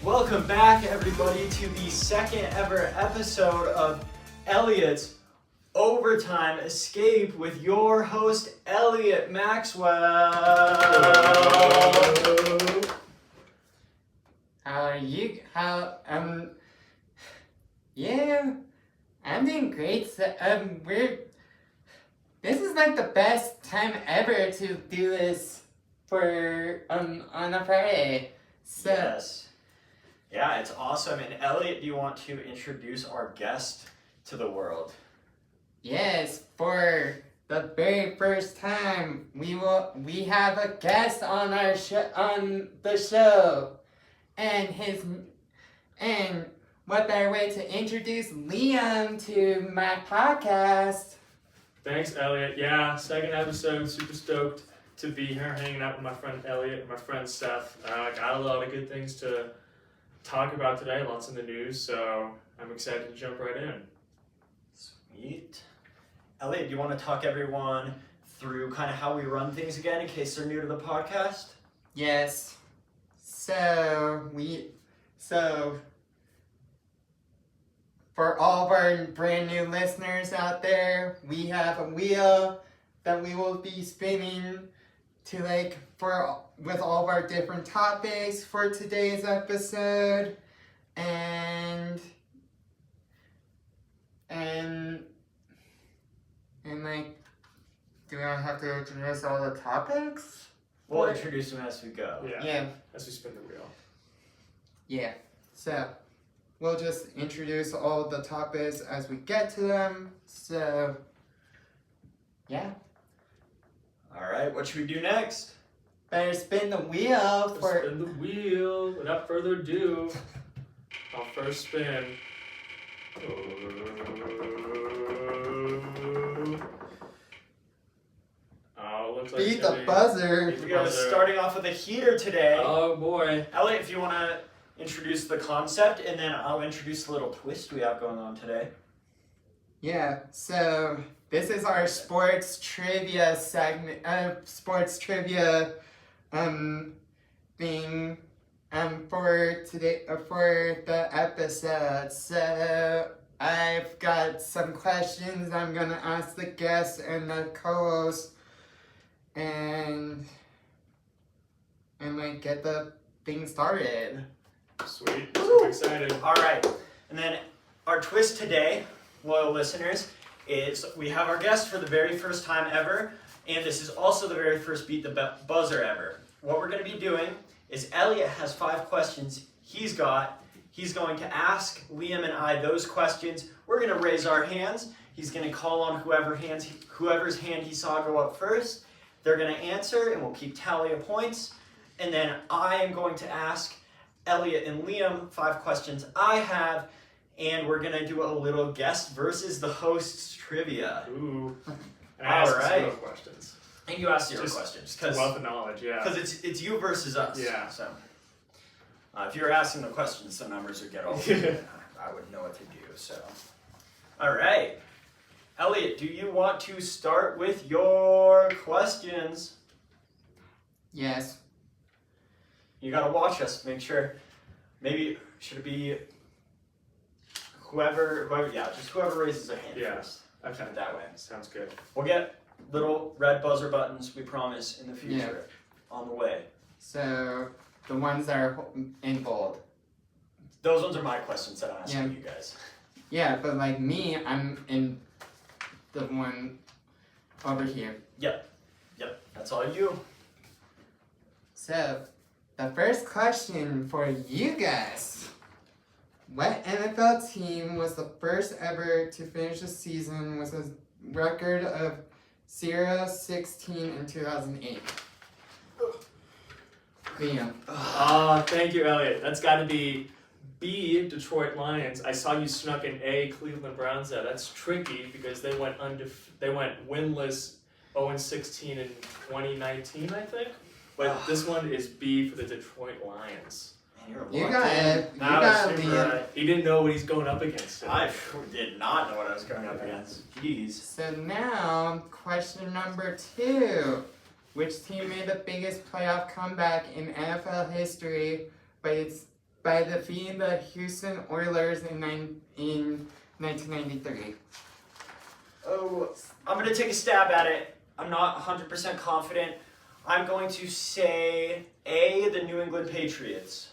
Welcome back, everybody, to the second ever episode of Elliot's Overtime Escape with your host, Elliot Maxwell. How are you? Yeah, I'm doing great. So, this is like the best time ever to do this for, on a Friday. So, Yes. Yeah, it's awesome. And Elliot, do you want to introduce our guest to the world? yes, for the very first time, we have a guest on the show, and what better way to introduce Liam to my podcast? Thanks, Elliot. Yeah, second episode. Super stoked to be here hanging out with my friend Elliot and my friend Seth. Got a lot of good things to talk about today, lots in the news, so I'm excited to jump right in. Sweet. Elliot, do you want to talk everyone through kind of how we run things again in case they're new to the podcast? Yes. So for all of our brand new listeners out there, we have a wheel that we will be spinning to with all of our different topics for today's episode, and do I have to introduce all the topics? We'll introduce them as we go. Yeah. As we spin the wheel. Yeah. So we'll just introduce all the topics as we get to them. So yeah. All right, what should we do next? Better spin the wheel Let's for. spin the wheel. Without further ado, I'll first spin. Oh, looks like Beat it's gonna the be- buzzer. Beat the We go buzzer. starting off with a heater today. Oh boy. Elliot, if you want to introduce the concept, and then I'll introduce the little twist we have going on today. Yeah. So this is our sports trivia segment. Sports trivia, thing. For today, for the episode. So I've got some questions I'm gonna ask the guests and the co-host, and get the thing started. Sweet. Super excited. All right, and then our twist today, loyal listeners, is we have our guest for the very first time ever, and this is also the very first Beat the Buzzer ever. What we're going to be doing is Elliot has 5 questions he's going to ask Liam and I those questions. We're going to raise our hands. He's going to call on whoever's hand he saw go up first. They're going to answer, and we'll keep tally of points. And then I am going to ask Elliot and Liam 5 questions I have, and we're going to do a little guest versus the host's trivia. Ooh. And I asked Alright. 0 questions. And you ask 0 Just questions Wealth of knowledge, yeah. because it's you versus us. Yeah. So if you're asking the questions, the numbers would get all I wouldn't know what to do. So, all right, Elliot, do you want to start with your questions? Yes. You gotta watch us. Make sure. Maybe should it be whoever? Yeah, just whoever raises their hand Yeah. first. Okay. That way. Sounds good. We'll get little red buzzer buttons. We promise in the future. On the way. So the ones that are in bold. Those ones are my questions that I'm asking Yeah. you guys. Yeah, but like me, I'm in the one over here. Yep, that's all you. So, the first question for you guys. What NFL team was the first ever to finish the season with a record of 0-16 in 2008? Liam. Thank you, Elliot. That's got to be B, Detroit Lions. I saw you snuck an A, Cleveland Browns there. That's tricky because they went winless 0-16 in 2019, I think. But this one is B for the Detroit Lions. Man, You lucky. got it. You That got was it, super Liam. right. He didn't know what he's going up against. I did not know what I was going up against. Jeez. So now, question number 2. Which team made the biggest playoff comeback in NFL history by its by defeating the Houston Oilers in 1993. Oh, I'm going to take a stab at it. I'm not 100% confident. I'm going to say A, the New England Patriots.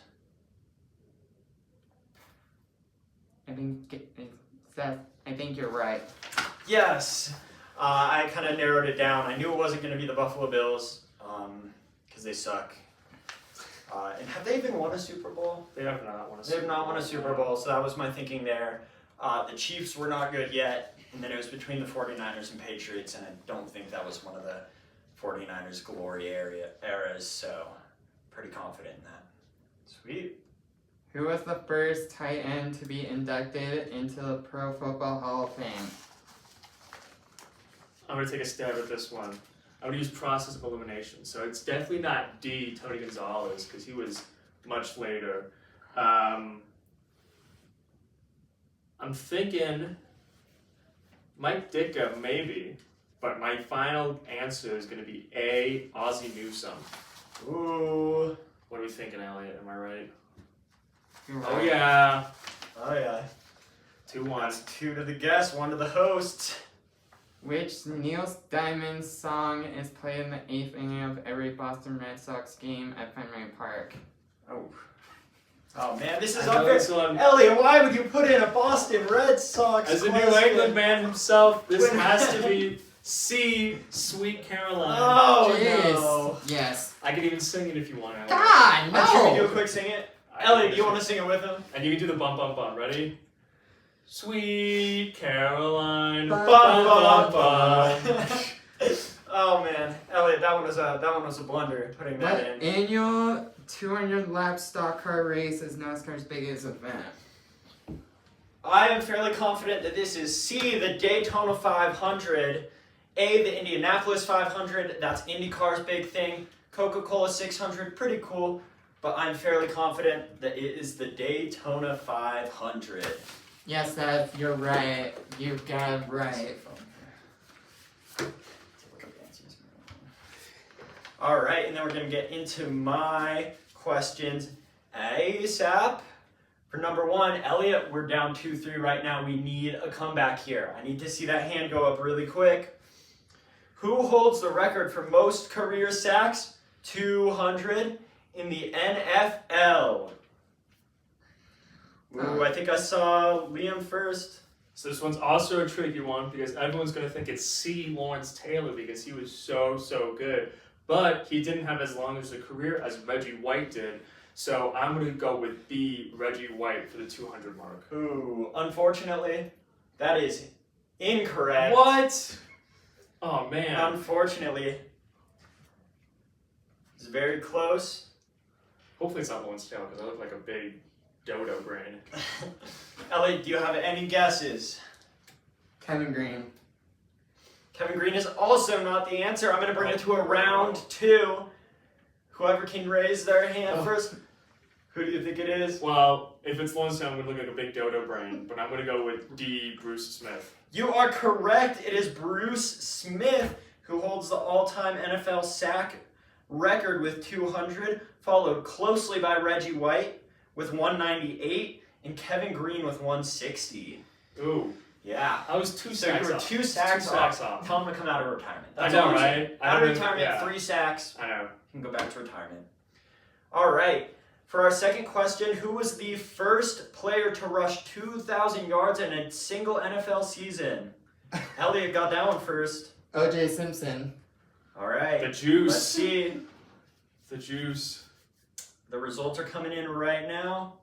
I think you're right. Yes. I kind of narrowed it down. I knew it wasn't going to be the Buffalo Bills because they suck. And have they even won a Super Bowl? They have not won a They have Super not Bowl. won a Super Bowl, so that was my thinking there. The Chiefs were not good yet, and then it was between the 49ers and Patriots, and I don't think that was one of the 49ers' glory eras, so pretty confident in that. Sweet. Who was the first tight end to be inducted into the Pro Football Hall of Fame? I'm going to take a stab at this one. I'm going to use process of elimination. So it's definitely not D, Tony Gonzalez, because he was much later. I'm thinking Mike Ditka, maybe, but my final answer is going to be A, Ozzie Newsome. Ooh. What are we thinking, Elliot? Am I right? You're Oh, right. yeah. Oh, yeah. 2-1. That's 2 to the guest, 1 to the host. Which Neil Diamond song is played in the 8th inning of every Boston Red Sox game at Fenway Park? Oh. Oh, man, this is I know unfair. this one. Elliot, why would you put in a Boston Red Sox As a question? New England man himself, this When- has to be C, Sweet Caroline. Oh, Jeez. no. Yes. I can even sing it if you want, Elliot. God, Should we do a no! quick sing it? I Elliot, think do you we want to sing it with him? should. And you can do the bump, bump, bump. Ready? Sweet Caroline. Bum, Bum, bum, bum. Oh man, Elliot, that one was a blunder putting that What in. annual 200-lap stock car race is NASCAR's biggest event? I am fairly confident that this is C, the Daytona 500, A, the Indianapolis 500. That's IndyCar's big thing. Coca-Cola 600, pretty cool. But I'm fairly confident that it is the Daytona 500. Yes, Dad, you're right. You got it right. All right, and then we're going to get into my questions ASAP. For number 1, Elliot, we're down 2-3 right now. We need a comeback here. I need to see that hand go up really quick. Who holds the record for most career sacks? 200 in the NFL. Ooh, I think I saw Liam first. So this one's also a tricky one because everyone's going to think it's C, Lawrence Taylor, because he was so good. But he didn't have as long as a career as Reggie White did. So I'm going to go with B, Reggie White, for the 200 mark. Ooh, unfortunately, that is incorrect. What? Oh, man. Unfortunately. It's very close. Hopefully it's not Lawrence Taylor because I look like a big dodo brain. Elliot, do you have any guesses? Kevin Green. Kevin Green is also not the answer. I'm going to bring it to a round 2. Whoever can raise their hand first. Who do you think it is? Well, if it's Lawrence Taylor, I'm going to look like a big dodo brain, but I'm going to go with D, Bruce Smith. You are correct. It is Bruce Smith who holds the all-time NFL sack record with 200, followed closely by Reggie White with 198 and Kevin Green with 160. Ooh. Yeah. I was 2 So sacks you were off. 2 sacks off. off. Tell him to come out of retirement. I know, all I'm saying. right? Out of don't- retirement, yeah. 3 sacks. I know. Can go back to retirement. All right. For our second question, who was the first player to rush 2,000 yards in a single NFL season? Elliot got that one first. O.J. Simpson. All right. The juice. Let's see. The juice. The results are coming in right now.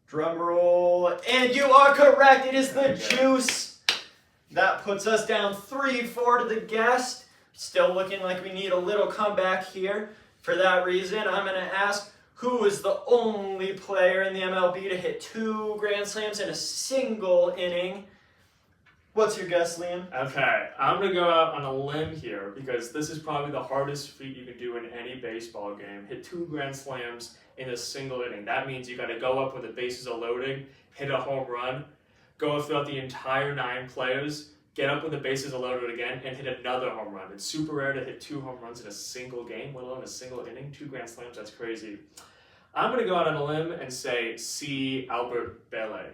Drum roll. And you are correct. It is the Okay. juice. That puts us down 3-4 to the guest. Still looking like we need a little comeback here. For that reason, I'm going to ask, who is the only player in the MLB to hit 2 grand slams in a single inning? What's your guess, Liam? Okay, I'm going to go out on a limb here because this is probably the hardest feat you can do in any baseball game. Hit 2 grand slams in a single inning. That means you got to go up when the bases are loading, hit a home run, go throughout the entire 9 players, get up when the bases are loaded again, and hit another home run. It's super rare to hit 2 home runs in a single game, let alone a single inning. 2 grand slams, that's crazy. I'm going to go out on a limb and say C. Albert Belle.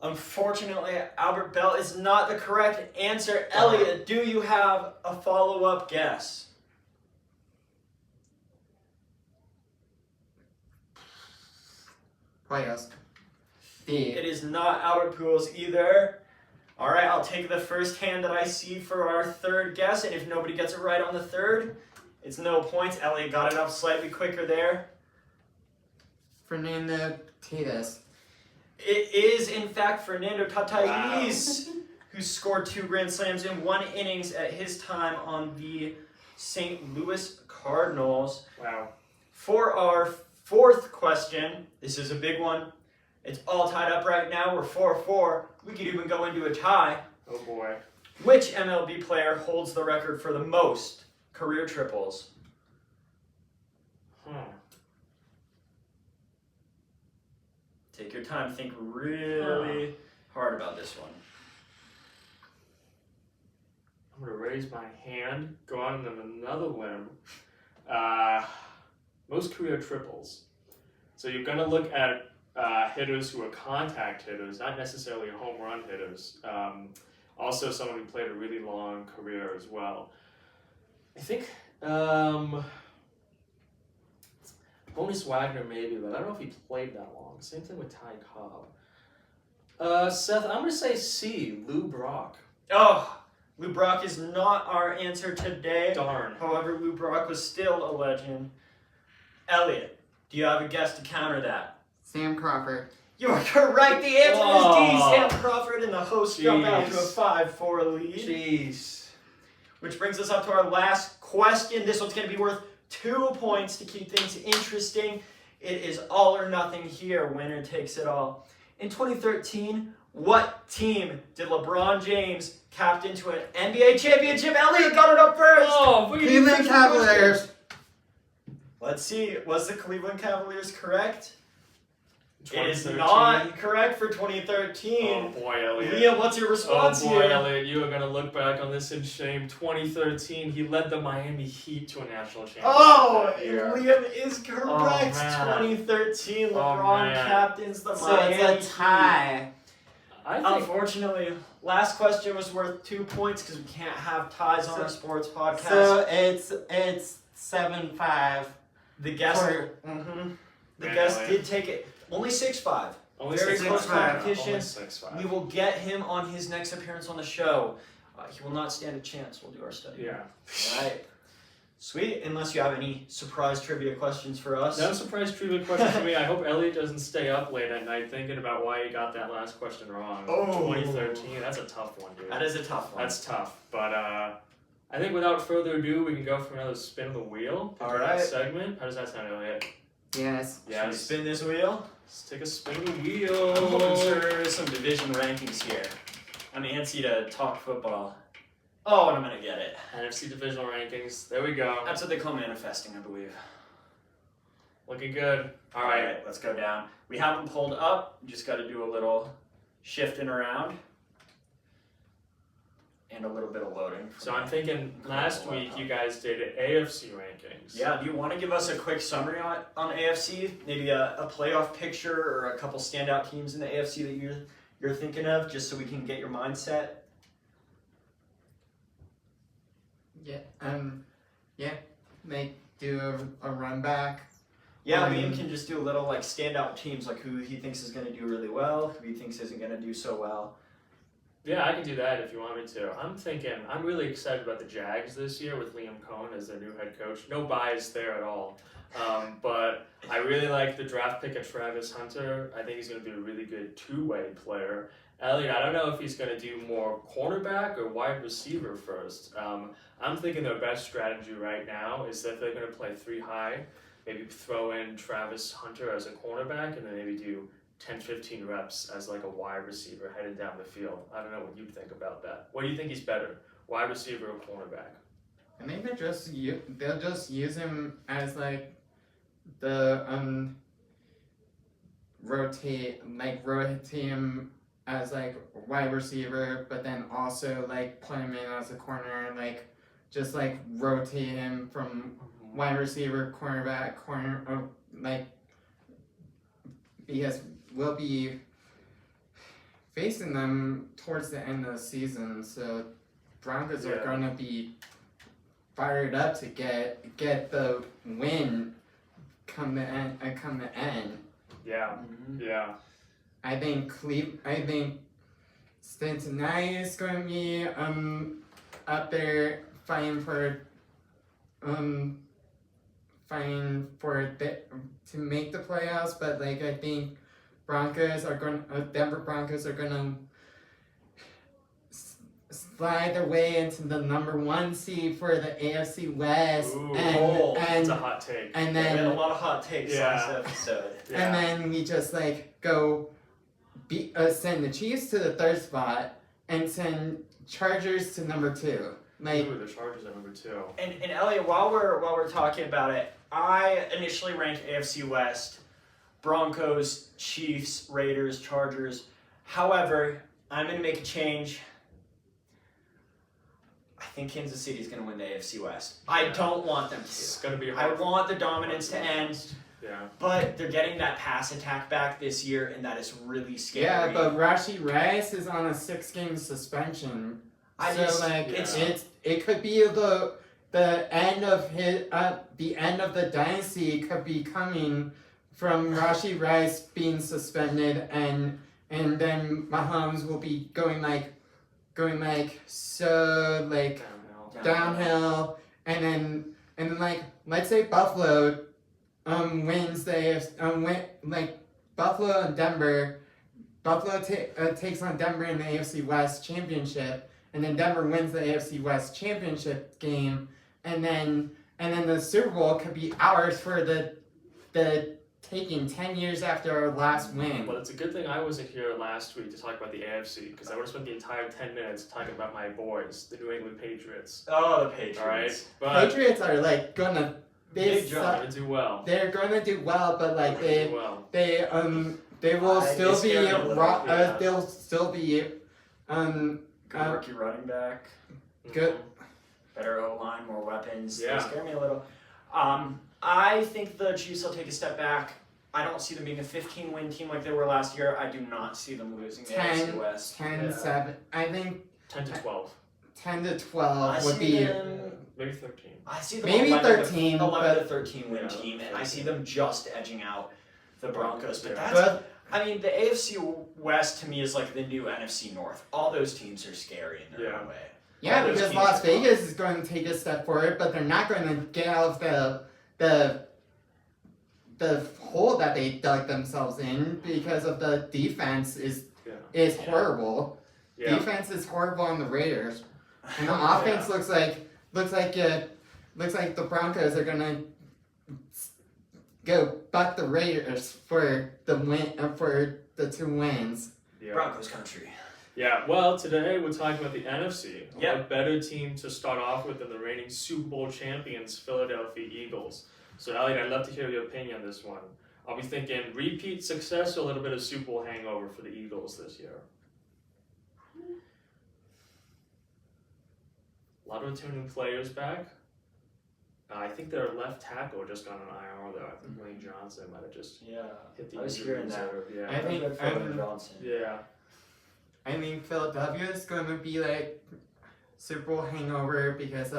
Unfortunately, Albert Bell is not the correct answer. Elliot, do you have a follow-up guess? Players. D. It is not Albert Pujols either. All right, I'll take the first hand that I see for our third guess, and if nobody gets it right on the third, it's no points. Elliot got it up slightly quicker there. Fernando Tatis. It is, in fact, Fernando Tatis, who scored 2 grand slams in 1 innings at his time on the St. Louis Cardinals. Wow. For our fourth question, this is a big one. It's all tied up right now. We're 4-4. We could even go into a tie. Oh boy. Which MLB player holds the record for the most career triples? Take your time. Think really hard about this one. I'm going to raise my hand, go on another limb. Most career triples. So you're going to look at hitters who are contact hitters, not necessarily home run hitters. Also someone who played a really long career as well. I think Honus Wagner maybe, but I don't know if he played that long. Same thing with Ty Cobb. Seth, I'm going to say C, Lou Brock. Oh, Lou Brock is not our answer today. Darn. However, Lou Brock was still a legend. Elliot, do you have a guess to counter that? Sam Crawford. You are correct. The answer is D, Sam Oh. Crawford, and the hosts jump out to a Jeez. 5-4 lead. Jeez. Which brings us up to our last question. This one's going to be worth 2 points to keep things interesting. It is all or nothing here. Winner takes it all. In 2013, what team did LeBron James captain to an NBA championship? Elliot got it up first. Oh, Cleveland Cavaliers. Let's see. Was the Cleveland Cavaliers correct? It is 2013. not correct for Oh 2013. boy, Elliot. Liam, what's your response Oh boy, here? Elliot, you are going to look back on this in shame. 2013, he led the Miami Heat to a national championship. Oh, that year. Liam is correct. man. 2013, Oh, LeBron man. captains the So Miami it's a tie. I think Unfortunately, last question was worth 2 points because we can't have ties on So- our sports podcast. So it's 7-5. the guest, for- the Man, guest Elliot. did take it. Only 6-5. only Very 6-5. close 6-5. competition. Only 6-5. We will get him on his next appearance on the show. He will not stand a chance. We'll do our study. Yeah. All right. Sweet. Unless you have any surprise trivia questions for us. No surprise trivia question for me. I hope Elliot doesn't stay up late at night thinking about why he got that last question wrong. Oh. 2013, that's a tough one, dude. That is a tough one. That's tough. But I think without further ado, we can go for another spin of the wheel. All Into that right. segment. How does that sound, Elliot? Yes. Should we spin this wheel? Let's take a spin of the wheel. I'm hoping for some division rankings here. I'm antsy to talk football. Oh, and I'm gonna get it. NFC divisional rankings. There we go. That's what they call manifesting, I believe. Looking good. All right. Let's go down. We have them pulled up. We just got to do a little shifting around. And a little bit of loading. So I'm thinking last week you guys did AFC rankings. Yeah, do you want to give us a quick summary on AFC? Maybe a playoff picture or a couple standout teams in the AFC that you're thinking of, just so we can get your mindset? Yeah. Like do a run back. Yeah, Liam can just do a little like standout teams, like who he thinks is going to do really well, who he thinks isn't going to do so well. Yeah, I can do that if you want me to. I'm really excited about the Jags this year with Liam Cohen as their new head coach. No bias there at all. But I really like the draft pick of Travis Hunter. I think he's going to be a really good two-way player. Elliot, I don't know if he's going to do more cornerback or wide receiver first. I'm thinking their best strategy right now is that they're going to play 3 high, maybe throw in Travis Hunter as a cornerback, and then maybe do 10-15 reps as like a wide receiver headed down the field. I don't know what you think about that. What do you think he's better, wide receiver or cornerback? I think they'll just use him as like the rotate him as like wide receiver, but then also like put him in as a corner, like just like rotate him from wide receiver, cornerback, like because we'll be facing them towards the end of the season, so Broncos are gonna be fired up to get the win come the end. Yeah. Yeah. I think Cincinnati is going to be up there fighting for to make the playoffs, but like I think Denver Broncos are going to slide their way into the number 1 seed for the AFC West. Ooh, and that's a hot take. And We had then a lot of hot takes last episode. and then we just like go send the Chiefs to the 3rd spot and send Chargers to number 2. Like, ooh, the Chargers are number 2. And Elliot, while we're talking about it, I initially ranked AFC West, Broncos, Chiefs, Raiders, Chargers. However, I'm going to make a change. I think Kansas City is going to win the AFC West. I don't want them It's to. gonna be I hard. want the dominance to end, Yeah. but they're getting that pass attack back this year, and that is really scary. yeah, but Rashee Rice is on a 6-game suspension. It could be the end of the end of the dynasty could be coming from Rashee Rice being suspended, and then Mahomes will be going downhill, and then like let's say Buffalo wins Buffalo and Denver. Buffalo takes on Denver in the AFC West Championship, and then Denver wins the AFC West Championship game, and then the Super Bowl could be ours for the taking 10 years after our last win. Well, it's a good thing I wasn't here last week to talk about the AFC, because I would have spent the entire 10 minutes talking about my boys, the New England Patriots. Oh, the Patriots. All right, but Patriots are like gonna they're gonna do well. They're gonna do well, but like They're gonna do well. they will They still be scare me a little, they'll still be Good rookie running back. good. Better O-line, more weapons. Yeah. They scare me a little. I think the Chiefs will take a step back. I don't see them being a 15-win team like they were last year. I do not see them losing the AFC West. 10-7. I think 10 to 12, 10 to I 12 would see be them. maybe 13. I see them maybe 11 13, 11 to but 13 win Yeah, team, and I 13. see them just edging out the Broncos. But Yeah. that's. but I mean, the AFC West to me is like the new NFC North. All those teams are scary in their own way. yeah, All those because teams Las are Vegas is going to take a step forward, but they're not going to get out of the hole that they dug themselves in because of the defense is Yeah. horrible. Yeah. Defense is horrible on the Raiders, and the offense looks like the Broncos are gonna go buck the Raiders for the win for the 2 wins. Yeah. Broncos country. Yeah, well, today we're talking about the NFC. Yep. What better team to start off with than the reigning Super Bowl champions, Philadelphia Eagles. So, Elliot, I'd love to hear your opinion on this one. Are we thinking repeat success or a little bit of Super Bowl hangover for the Eagles this year? A lot of returning players back. I think their left tackle just got on IR, though. I think Lane Johnson might have just Yeah. hit the I was injury hearing that. reserve. Yeah. I think Johnson. Yeah. I think Philadelphia is going to be like Super Bowl hangover because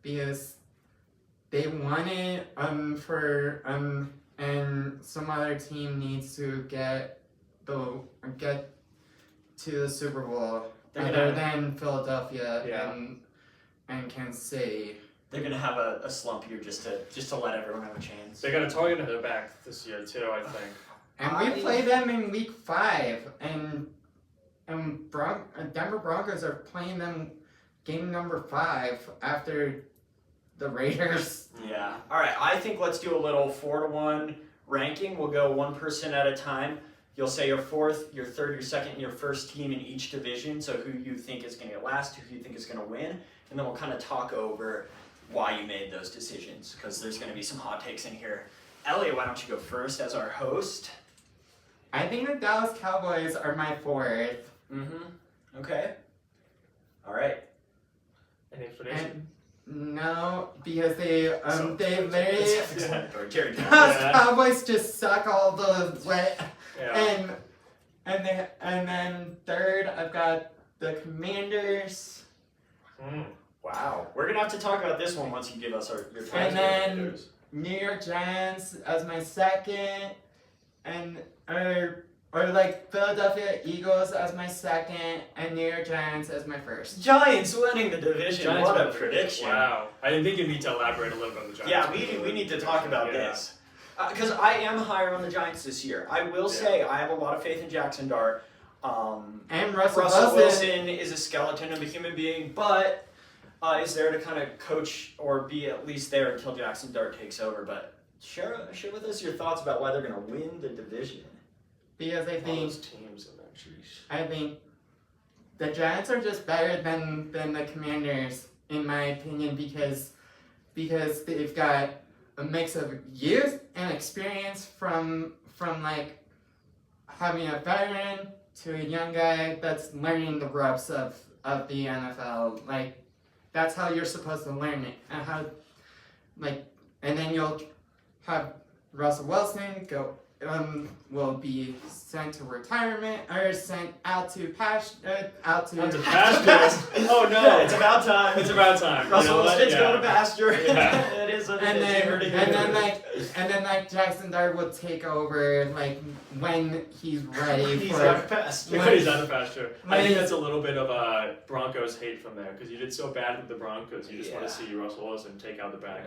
because they won it and some other team needs to get to the Super Bowl They're other gonna, than Philadelphia Yeah. and Kansas City. they're gonna have a slump year just to let everyone have a chance. They got a target on their back this year, too, I think. And we play them in week 5 and Denver Broncos are playing them game number 5 after the Raiders. Yeah. All right. I think let's do a little 4-to-1 ranking. We'll go one person at a time. You'll say your fourth, your third, your second, and your first team in each division. So who you think is going to get last, who you think is going to win, and then we'll kind of talk over why you made those decisions because there's going to be some hot takes in here. Elliot, why don't you go first as our host? I think the Dallas Cowboys are my fourth. Mm-hmm. Okay. All right. Any explanation? No, because they literally Carry Dallas Yeah. Cowboys just suck all the way. Yeah. And then third I've got the Commanders. Wow. We're gonna have to talk about this one once you give us your And times. then New York Giants as my second, and or like Philadelphia Eagles as my second, and New York Giants as my first. Giants winning the division. Giants What a win. prediction. Wow. I think you need to elaborate a little bit on the Giants. Yeah, we need to talk about this. Because I am higher on the Giants this year. I will say I have a lot of faith in Jackson Dart. And Russell Wilson is a skeleton of a human being, but is there to kind of coach or be at least there until Jackson Dart takes over. But share with us your thoughts about why they're going to win the division. Because I All think those teams in that, jeez. I think the Giants are just better than the Commanders, in my opinion, because they've got a mix of youth and experience from like having a veteran to a young guy that's learning the ropes of the NFL. Like that's how you're supposed to learn it, and then you'll have Russell Wilson will be sent to retirement or sent out to pasture. Out to pasture. Oh no! It's about time. It's about time. Russell You know what? Wilson's Yeah. going to pasture. Yeah. It is what And it is. then Jackson Dart will take over like when he's ready He's for. out of pasture. When he's out of pasture. I When think he's- that's a little bit of Broncos hate from there because you did so bad with the Broncos. You just want to see Russell Wilson take out the bag.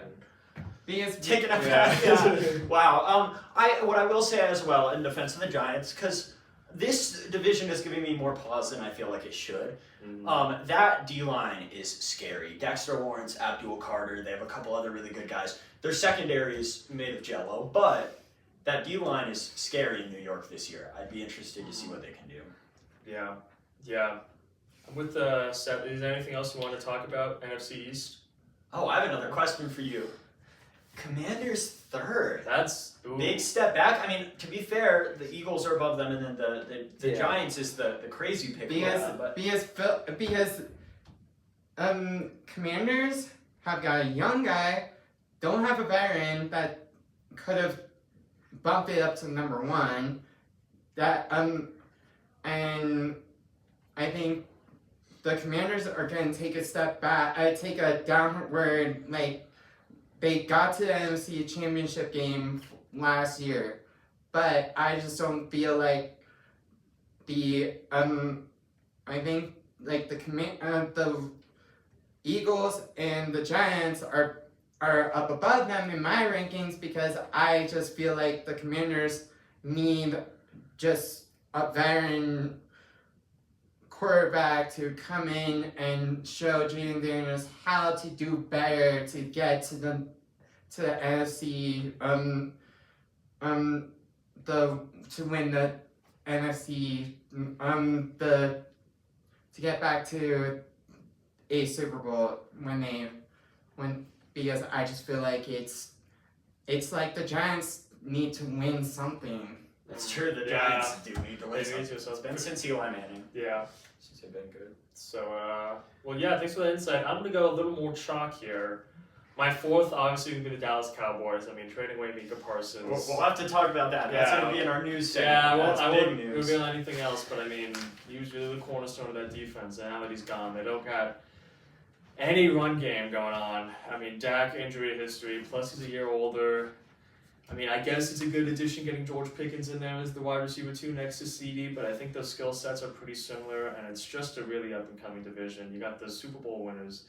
Because Taking a Yeah. back. Yeah. Wow. What I will say as well in defense of the Giants, because this division is giving me more pause than I feel like it should. That D-line is scary. Dexter Lawrence, Abdul Carter, they have a couple other really good guys. Their secondary is made of jello, but that D-line is scary in New York this year. I'd be interested to see what they can do. Yeah. With the set, is there anything else you want to talk about? NFC East? Oh, I have another question for you. Commanders third. That's Big step back. I mean, to be fair, the Eagles are above them, and then the Yeah. Giants is the crazy pick. because Commanders have got a young guy, don't have a veteran that could have bumped it up to number one. That and I think the Commanders are going to take a step back, take a downward, like, they got to the NFC Championship game last year, but I just don't feel like I think like the Eagles and the Giants are up above them in my rankings because I just feel like the Commanders need just a veteran quarterback to come in and show Jaden Daniels how to do better to get to the NFC to win the NFC to get back to a Super Bowl because I just feel like it's like the Giants need to win something. That's true. The Yeah. Giants do need to win They need something. to, so It's been since Eli Manning. Yeah. Since they've been good. So, well, yeah, thanks for the insight. I'm going to go a little more chalk here. My fourth, obviously, would be the Dallas Cowboys. I mean, trading away Micah Parsons. We'll have to talk about that. That's Yeah. going to be in our news Yeah, segment. I That's big won't news. reveal anything else, but I mean, he was really the cornerstone of that defense, and now that he's gone, they don't got any run game going on. I mean, Dak injury history, plus he's a year older. I mean, I guess it's a good addition getting George Pickens in there as the wide receiver 2 next to CD, but I think those skill sets are pretty similar, and it's just a really up-and-coming division. You got the Super Bowl winners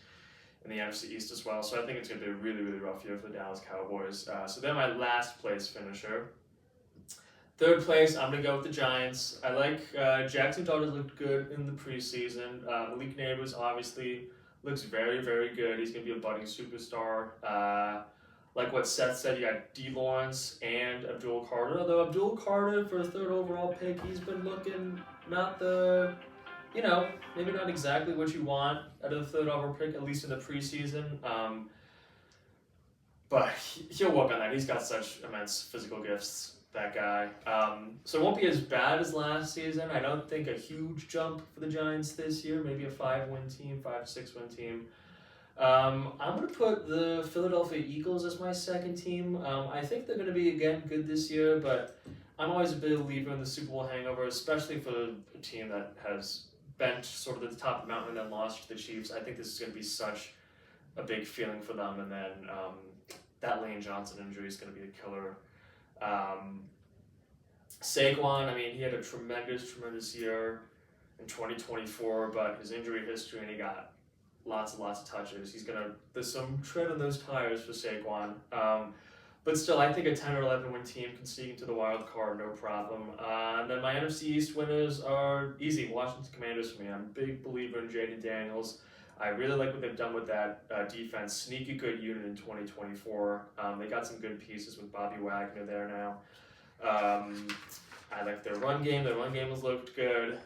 in the NFC East as well, so I think it's going to be a really, really rough year for the Dallas Cowboys. So they're my last place finisher. Third place, I'm going to go with the Giants. I like Jackson Dart looked good in the preseason. Malik Neighbors obviously looks very, very good. He's going to be a budding superstar. Like what Seth said, you got D. Lawrence and Abdul Carter. Although Abdul Carter, for a third overall pick, he's been looking not the, maybe not exactly what you want out of the third overall pick, at least in the preseason. But he'll work on that. He's got such immense physical gifts. that guy. So it won't be as bad as last season. I don't think a huge jump for the Giants this year. Maybe a 5-win team, 5-6-win team. I'm going to put the Philadelphia Eagles as my second team. I think they're going to be, again, good this year, but I'm always a believer in the Super Bowl hangover, especially for a team that has been sort of at the top of the mountain and then lost to the Chiefs. I think this is going to be such a big feeling for them, and then that Lane Johnson injury is going to be a killer. Saquon, I mean, he had a tremendous year in 2024, but his injury history, and he got lots of touches. There's some tread on those tires for Saquon. But still, I think a 10 or 11 win team can sneak into the wild card, no problem. And then my NFC East winners are easy. Washington Commanders for me. I'm a big believer in Jaden Daniels. I really like what they've done with that defense. Sneaky good unit in 2024. They got some good pieces with Bobby Wagner there now. I like their run game. Their run game has looked good.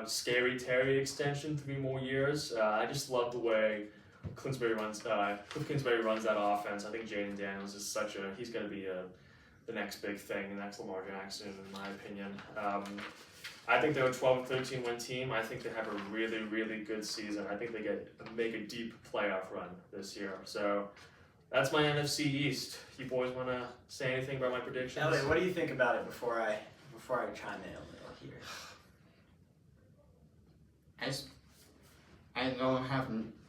Scary Terry extension, 3 more years. I just love the way Cliff Kingsbury runs that offense. I think Jaden Daniels is he's going to be the next big thing, the next Lamar Jackson, in my opinion. I think they're a 12-13 win team. I think they have a really good season. I think they make a deep playoff run this year. So that's my NFC East. You boys want to say anything about my predictions? Elliot, what do you think about it before I chime in a little here?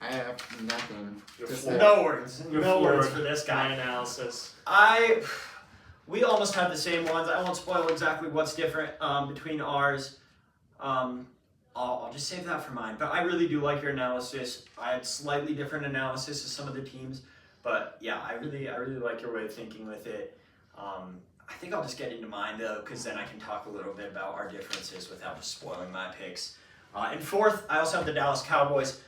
I have nothing to say. No words for this guy. My analysis. We almost have the same ones. I won't spoil exactly what's different between ours. I'll just save that for mine. But I really do like your analysis. I had slightly different analysis of some of the teams, but yeah, I really like your way of thinking with it. I think I'll just get into mine though, because then I can talk a little bit about our differences without just spoiling my picks. In fourth, I also have the Dallas Cowboys.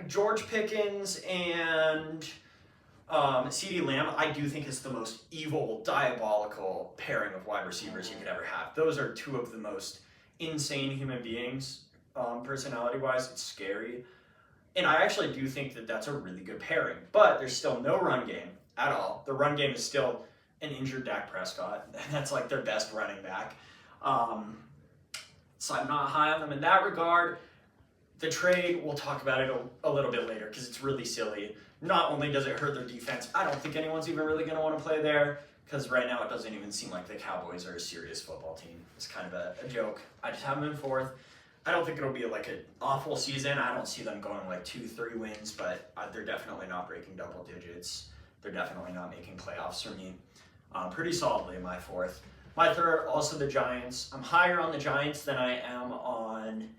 George Pickens and CeeDee Lamb, I do think is the most evil, diabolical pairing of wide receivers you could ever have. Those are two of the most insane human beings, personality-wise. It's scary. And I actually do think that that's a really good pairing. But there's still no run game at all. The run game is still an injured Dak Prescott. That's like their best running back. So I'm not high on them in that regard. The trade, we'll talk about it a little bit later because it's really silly. Not only does it hurt their defense, I don't think anyone's even really going to want to play there because right now it doesn't even seem like the Cowboys are a serious football team. It's kind of a joke. I just have them in fourth. I don't think it'll be like an awful season. I don't see them going like 2-3 wins, but they're definitely not breaking double digits. They're definitely not making playoffs for me. Pretty solidly in my fourth. My third, also the Giants. I'm higher on the Giants than I am on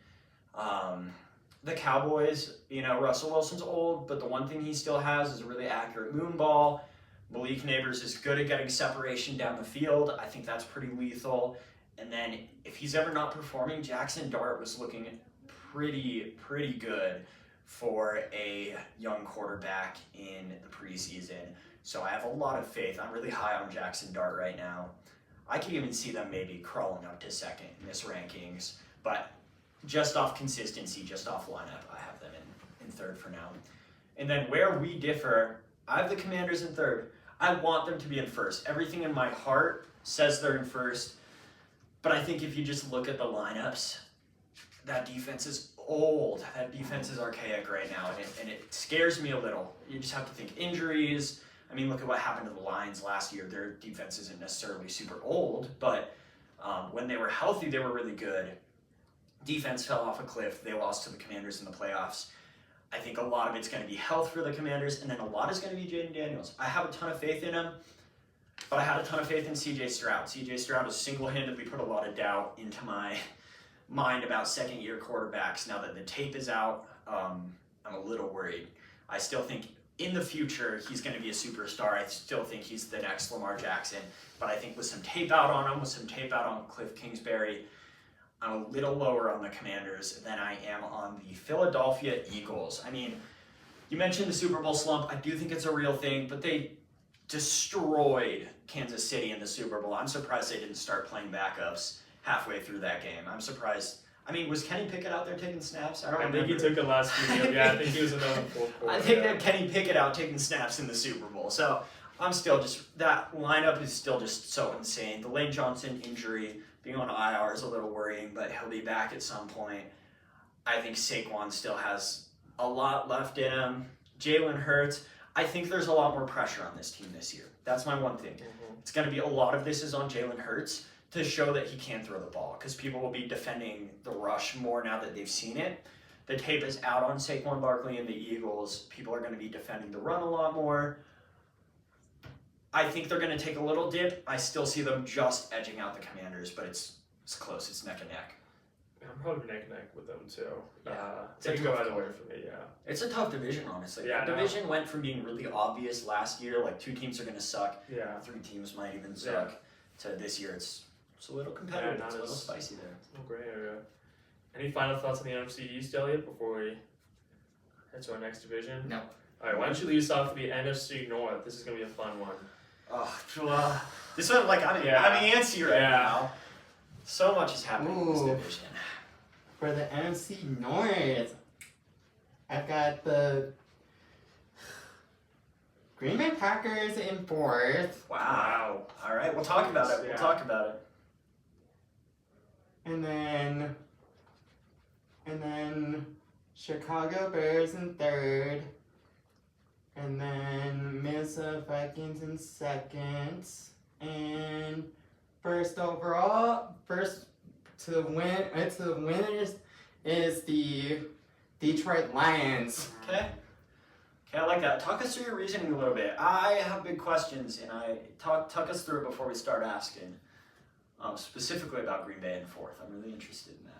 the Cowboys. You know, Russell Wilson's old, but the one thing he still has is a really accurate moon ball. Malik Neighbors is good at getting separation down the field. I think that's pretty lethal. And then if he's ever not performing, Jackson Dart was looking pretty good for a young quarterback in the preseason. So I have a lot of faith. I'm really high on Jackson Dart right now. I could even see them maybe crawling up to second in this rankings, but just off consistency, just off lineup, I have them in third for now. And then where we differ, I have the Commanders in third. I want them to be in first. Everything in my heart says they're in first, but I think if you just look at the lineups, that defense is old. That defense is archaic right now, and it scares me a little. You just have to think injuries. I mean, look at what happened to the Lions last year. Their defense isn't necessarily super old, but when they were healthy, they were really good. Defense fell off a cliff. They lost to the Commanders in the playoffs. I think a lot of it's going to be health for the Commanders, and then a lot is going to be Jaden Daniels. I have a ton of faith in him, but I had a ton of faith in C.J. Stroud. C.J. Stroud has single-handedly put a lot of doubt into my mind about second-year quarterbacks. Now that the tape is out, I'm a little worried. I still think in the future, he's going to be a superstar. I still think he's the next Lamar Jackson. But I think with some tape out on him, with some tape out on Cliff Kingsbury, I'm a little lower on the Commanders than I am on the Philadelphia Eagles. I mean, you mentioned the Super Bowl slump. I do think it's a real thing, but they destroyed Kansas City in the Super Bowl. I'm surprised they didn't start playing backups halfway through that game. I'm surprised. I mean, was Kenny Pickett out there taking snaps? I think he took it last week. Yeah, I think he was in the fourth quarter. I think that Kenny Pickett out taking snaps in the Super Bowl. So I'm still just, that lineup is still just so insane. The Lane Johnson injury, being on IR is a little worrying, but he'll be back at some point. I think Saquon still has a lot left in him. Jalen Hurts, I think there's a lot more pressure on this team this year. That's my one thing. It's going to be a lot of this is on Jalen Hurts to show that he can throw the ball because people will be defending the rush more now that they've seen it. The tape is out on Saquon Barkley and the Eagles. People are going to be defending the run a lot more. I think they're going to take a little dip. I still see them just edging out the Commanders, but it's close. It's neck and neck. I'm probably neck and neck with them too. Yeah. They can go either way for me, yeah. It's a tough division, honestly. Yeah, the division went from being really obvious last year, like 2 teams are going to suck, Yeah. 3 teams might even suck, to this year it's a little competitive, not it's a little as- spicy there. It's no gray area. Any final thoughts on the NFC East, Elliot, before we head to our next division? No. Alright, why don't you lead us off with the NFC North? This is going to be a fun one. Oh, this one, like, I'm antsy right Yeah. now. So much is happening in this Ooh. division. For the NFC North, I've got the Green Bay Packers in 4th, Wow. All right, we'll talk about it. Yeah. We'll talk about it. and then Chicago Bears in 3rd, and then Minnesota Vikings in 2nd, and first to the winners is the Detroit Lions. Okay, I like that. Talk us through your reasoning a little bit. I have big questions, and talk us through it before we start asking, specifically about Green Bay in 4th. I'm really interested in that.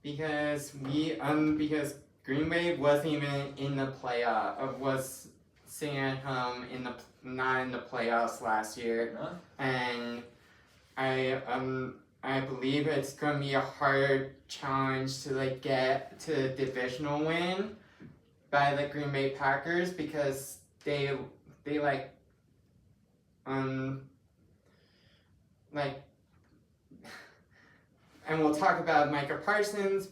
Because Green Bay wasn't even in the playoff, was sitting at home not in the playoffs last year, Huh? and I believe it's gonna be a hard challenge to get to a divisional win by the Green Bay Packers because they and we'll talk about Micah Parsons,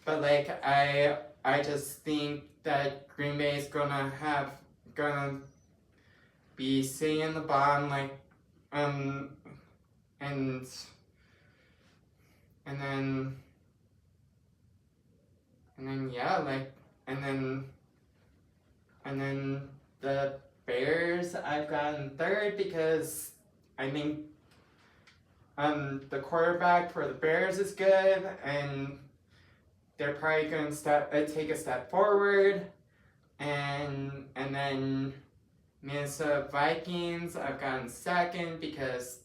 later, I just think that Green Bay is gonna be sitting in the bottom, and then the Bears I've got in 3rd because I think the quarterback for the Bears is good and they're probably going to take a step forward, and then Minnesota Vikings I've got in 2nd because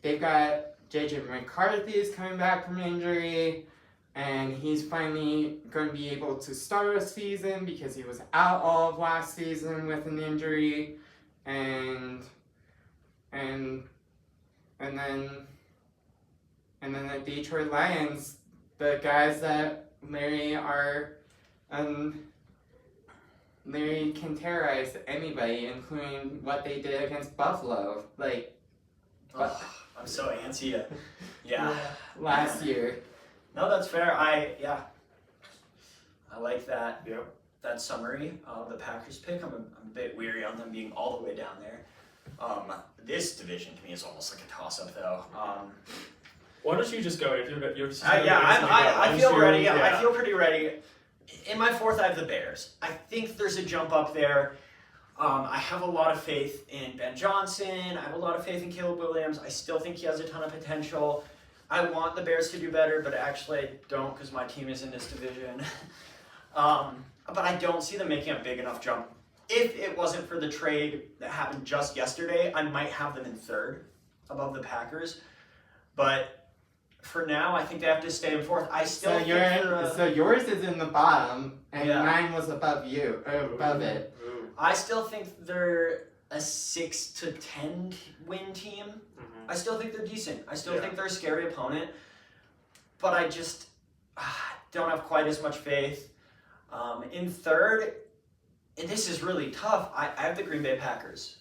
they've got JJ McCarthy is coming back from injury, and he's finally going to be able to start a season because he was out all of last season with an injury, and then the Detroit Lions, the guys that Larry can terrorize anybody, including what they did against Buffalo, I'm so antsy. Yeah. last year. No, that's fair. I like that. Yep. That summary of the Packers pick. I'm a bit weary on them being all the way down there. This division to me is almost like a toss-up, though. Why don't you just go? If you're just I feel ready. Yeah. I feel pretty ready. In my 4th, I have the Bears. I think there's a jump up there. I have a lot of faith in Ben Johnson. I have a lot of faith in Caleb Williams. I still think he has a ton of potential. I want the Bears to do better, but actually I don't because my team is in this division. But I don't see them making a big enough jump. If it wasn't for the trade that happened just yesterday, I might have them in 3rd above the Packers. But for now, I think they have to stay in 4th. I still So yours is in the bottom, and Yeah. mine was above above it. Ooh. I still think they're a 6 to 10 win team. Mhm. I still think they're decent. I still Yeah. think they're a scary opponent. But I just don't have quite as much faith. In 3rd, and this is really tough, I have the Green Bay Packers.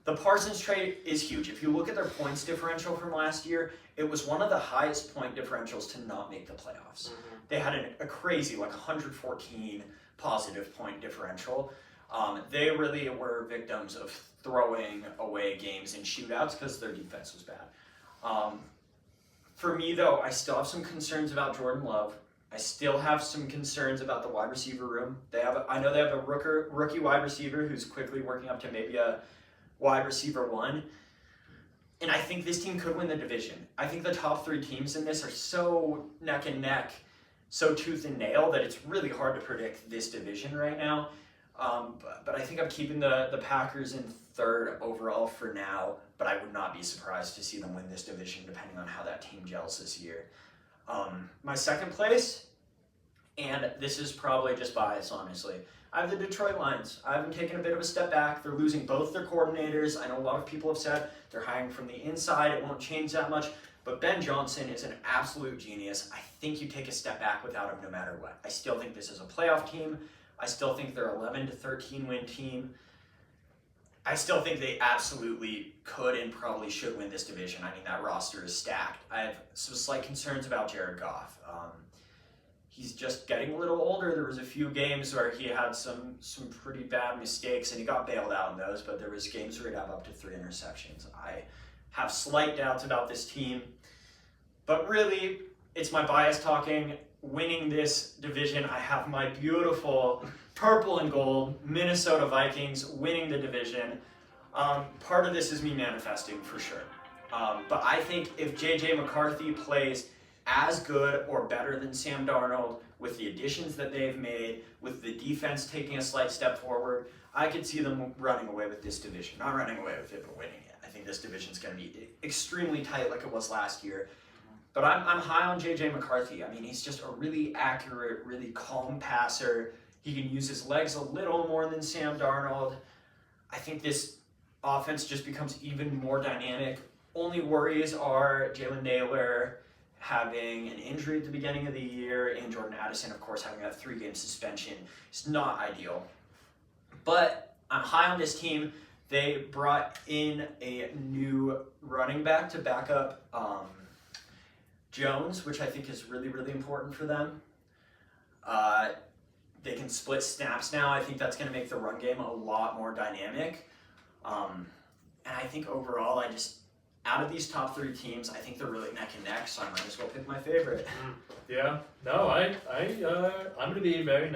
The Parsons trade is huge. If you look at their points differential from last year, it was one of the highest point differentials to not make the playoffs. They had a crazy, like 114 positive point differential. They really were victims of throwing away games in shootouts because their defense was bad. For me, though, I still have some concerns about Jordan Love. I still have some concerns about the wide receiver room. I know they have a rookie wide receiver who's quickly working up to maybe a wide receiver 1. And I think this team could win the division. I think the top 3 teams in this are so neck and neck, so tooth and nail, that it's really hard to predict this division right now. But I think I'm keeping the Packers in 3rd overall for now, but I would not be surprised to see them win this division depending on how that team gels this year. My 2nd place, and this is probably just bias, honestly, I have the Detroit Lions. I have them taking a bit of a step back. They're losing both their coordinators. I know a lot of people have said they're hiring from the inside. It won't change that much. But Ben Johnson is an absolute genius. I think you take a step back without him no matter what. I still think this is a playoff team. I still think they're 11 to 13 win team. I still think they absolutely could and probably should win this division. I mean, that roster is stacked. I have some slight concerns about Jared Goff. He's just getting a little older. There was a few games where he had some pretty bad mistakes, and he got bailed out in those, but there was games where he'd have up to 3 interceptions. I have slight doubts about this team, but really, it's my bias talking. Winning this division, I have my beautiful purple and gold Minnesota Vikings winning the division. Part of this is me manifesting for sure. But I think if J.J. McCarthy plays as good or better than Sam Darnold with the additions that they've made, with the defense taking a slight step forward, I could see them running away with this division. Not running away with it, but winning it. I think this division's going to be extremely tight like it was last year. But I'm high on J.J. McCarthy. I mean, he's just a really accurate, really calm passer. He can use his legs a little more than Sam Darnold. I think this offense just becomes even more dynamic. Only worries are Jalen Naylor having an injury at the beginning of the year, and Jordan Addison, of course, having a 3-game suspension. It's not ideal. But I'm high on this team. They brought in a new running back to back up Jones, which I think is really, really important for them. They can split snaps now. I think that's going to make the run game a lot more dynamic. And I think overall, out of these top 3 teams, I think they're really neck and neck, so I might as well pick my favorite. Yeah, no, I'm going to be very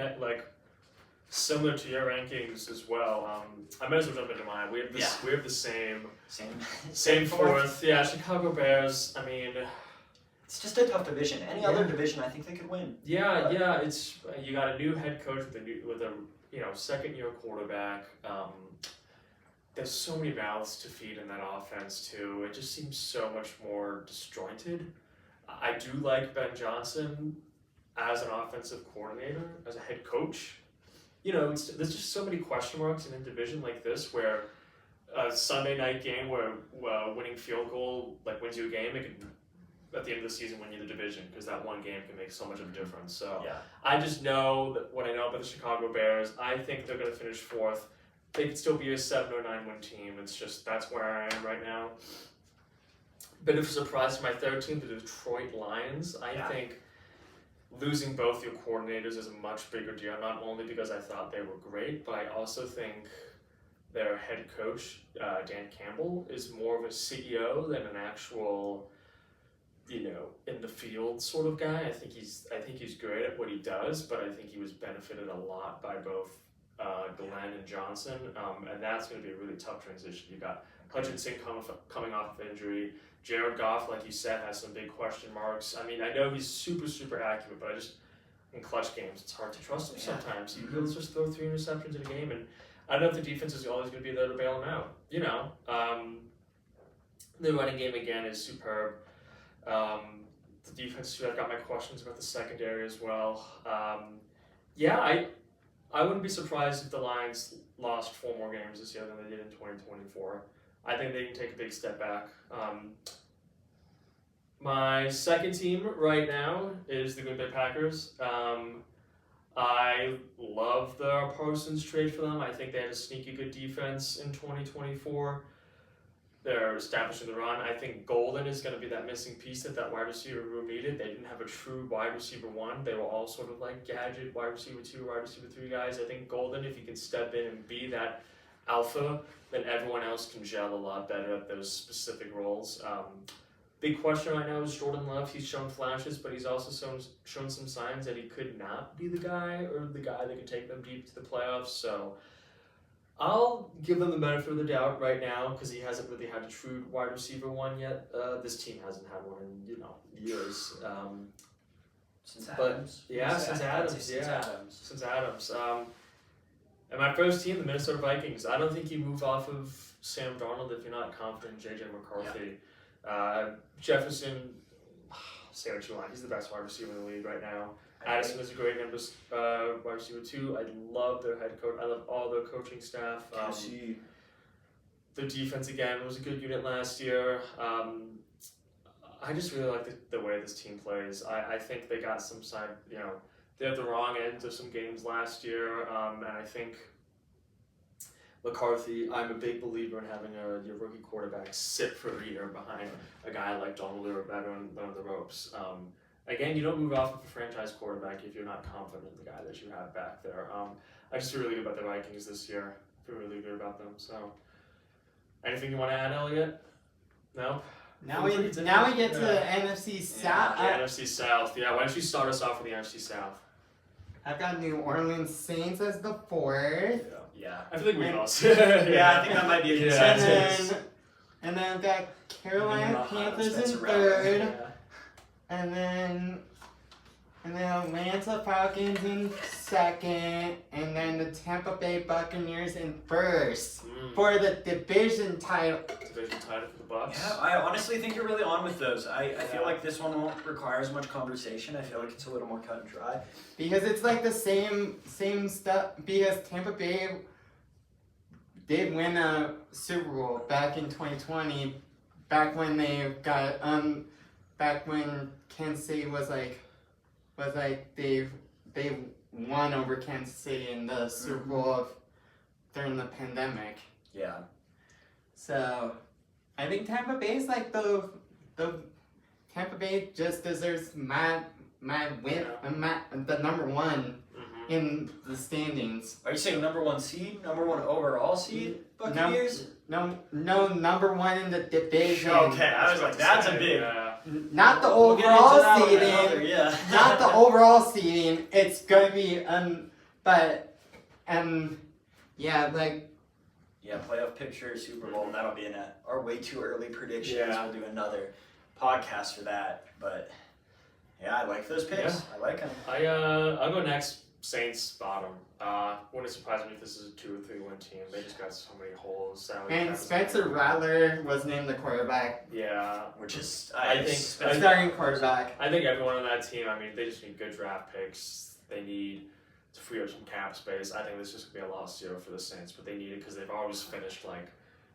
similar to your rankings as well. I might as well jump into mine. We have the same 4th. Yeah, Chicago Bears. I mean, it's just a tough division. Any other division, I think they could win. Yeah. It's you got a new head coach with a 2nd-year quarterback. There's so many mouths to feed in that offense too. It just seems so much more disjointed. I do like Ben Johnson as an offensive coordinator, as a head coach. There's just so many question marks in a division like this where a Sunday night game where winning field goal wins you a game, it could at the end of the season win you the division because that one game can make so much of a difference. So yeah. I just know that what I know about the Chicago Bears, I think they're going to finish 4th. They could still be a 7 or 9 win team. It's just that's where I am right now. Bit of a surprise to my 3rd team, the Detroit Lions. I think losing both your coordinators is a much bigger deal, not only because I thought they were great, but I also think their head coach, Dan Campbell, is more of a CEO than an actual, in the field sort of guy. I think he's great at what he does, but I think he was benefited a lot by both Glenn and Johnson, and that's going to be a really tough transition. You got Hutchinson coming off of injury. Jared Goff, like you said, has some big question marks. I mean, I know he's super, super accurate, but in clutch games, it's hard to trust him sometimes. He'll just throw 3 interceptions in a game, and I don't know if the defense is always going to be there to bail him out. The running game, again, is superb. The defense, too, I've got my questions about the secondary as well. I wouldn't be surprised if the Lions lost 4 more games this year than they did in 2024. I think they can take a big step back. My 2nd team right now is the Green Bay Packers. I love the Parsons trade for them. I think they had a sneaky good defense in 2024. they're establishing the run. I think Golden is going to be that missing piece that wide receiver room needed. They didn't have a true wide receiver one. They were all sort of like gadget wide receiver 2, wide receiver 3 guys. I think Golden, if he can step in and be that alpha, then everyone else can gel a lot better at those specific roles. Big question right now is Jordan Love. He's shown flashes, but he's also shown some signs that he could not be the guy or the guy that could take them deep to the playoffs. So I'll give them the benefit of the doubt right now because he hasn't really had a true wide receiver one yet. This team hasn't had one in years. Since but Adams. yeah, since Adams. And my first team, the Minnesota Vikings. I don't think you move off of Sam Darnold if you're not confident in JJ McCarthy. Jefferson, say what you want. He's the best wide receiver in the league right now. Addison is a great wide receiver too. I love their head coach. I love all their coaching staff. The defense again was a good unit last year. I just really like the way this team plays. I think they got some side. They had the wrong ends of some games last year, and I think McCarthy. I'm a big believer in having your rookie quarterback sit for a year behind a guy like Donald or a veteran on the ropes. Again, you don't move off of a franchise quarterback if you're not confident in the guy that you have back there. I just feel really good about the Vikings this year. I feel really good about them. So, anything you want to add, Elliot? No? Now we get to the NFC South. The NFC South. Yeah, why don't you start us off with the NFC South? I've got New Orleans Saints as the 4th. Yeah. I feel like we lost. Yeah, I think that might be a consensus. And then I've got Carolina Panthers in Spencer 3rd. Yeah. And then Atlanta Falcons in 2nd, and then the Tampa Bay Buccaneers in 1st for the division title. Division title for the Bucks. Yeah, I honestly think you're really on with those. I feel like this one won't require as much conversation. I feel like it's a little more cut and dry. Because it's like the same stuff. Because Tampa Bay did win a Super Bowl back in 2020, back when they got back when Kansas City was like they won over Kansas City in the Super Bowl during the pandemic. Yeah. So I think Tampa Bay is like the Tampa Bay just deserves the number one in the standings. Are you saying number 1 seed, number 1 overall seed, Buccaneers? No, number one in the division. Okay, I was like, that's a big. Not the overall seeding. Yeah. Not the overall seeding. It's gonna be Yeah, playoff picture, Super Bowl, and that'll be in our way too early predictions. Yeah. We'll do another podcast for that. But yeah, I like those picks. Yeah. I like them. I'll go next. Saints bottom. Wouldn't surprise me if this is a 2 or 3 win team. They just got so many holes. And Spencer Rattler was named the quarterback. Yeah, Which is I think Starting quarterback. I think everyone on that team. I mean, they just need good draft picks. They need to free up some cap space. I think this is gonna be a lost year for the Saints, but they need it because they've always finished like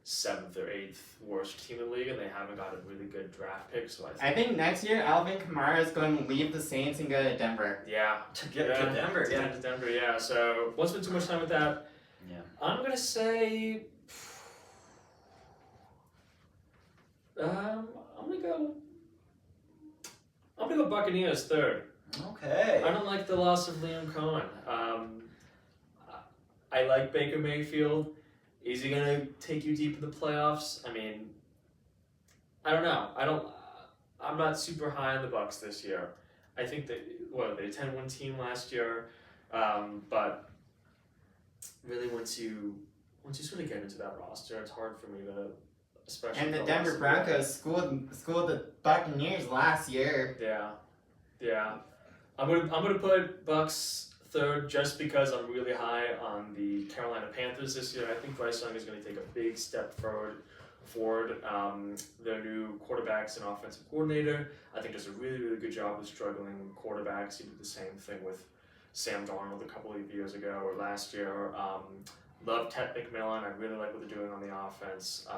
7th or 8th worst team in the league, and they haven't got a really good draft pick. So I think next year Alvin Kamara is going to leave the Saints and go to Denver. Yeah, to get to Denver. To get to Denver. Yeah. So won't spend too much time with that. Yeah. I'm gonna say. I'm gonna go Buccaneers 3rd. Okay. I don't like the loss of Liam Cohen. I like Baker Mayfield. Is he gonna take you deep in the playoffs? I mean, I don't know. I'm not super high on the Bucs this year. I think that they 10-win team last year, but really once you sort of get into that roster, it's hard for me to. Especially and the Denver Broncos schooled the Buccaneers last year. Yeah. I'm gonna put Bucs 3rd just because I'm really high on the Carolina Panthers this year. I think Bryce Young is going to take a big step forward. Their new quarterbacks and offensive coordinator, I think, does a really, really good job of struggling quarterbacks. He did the same thing with Sam Darnold a couple of years ago or last year. Love Ted McMillan. I really like what they're doing on the offense.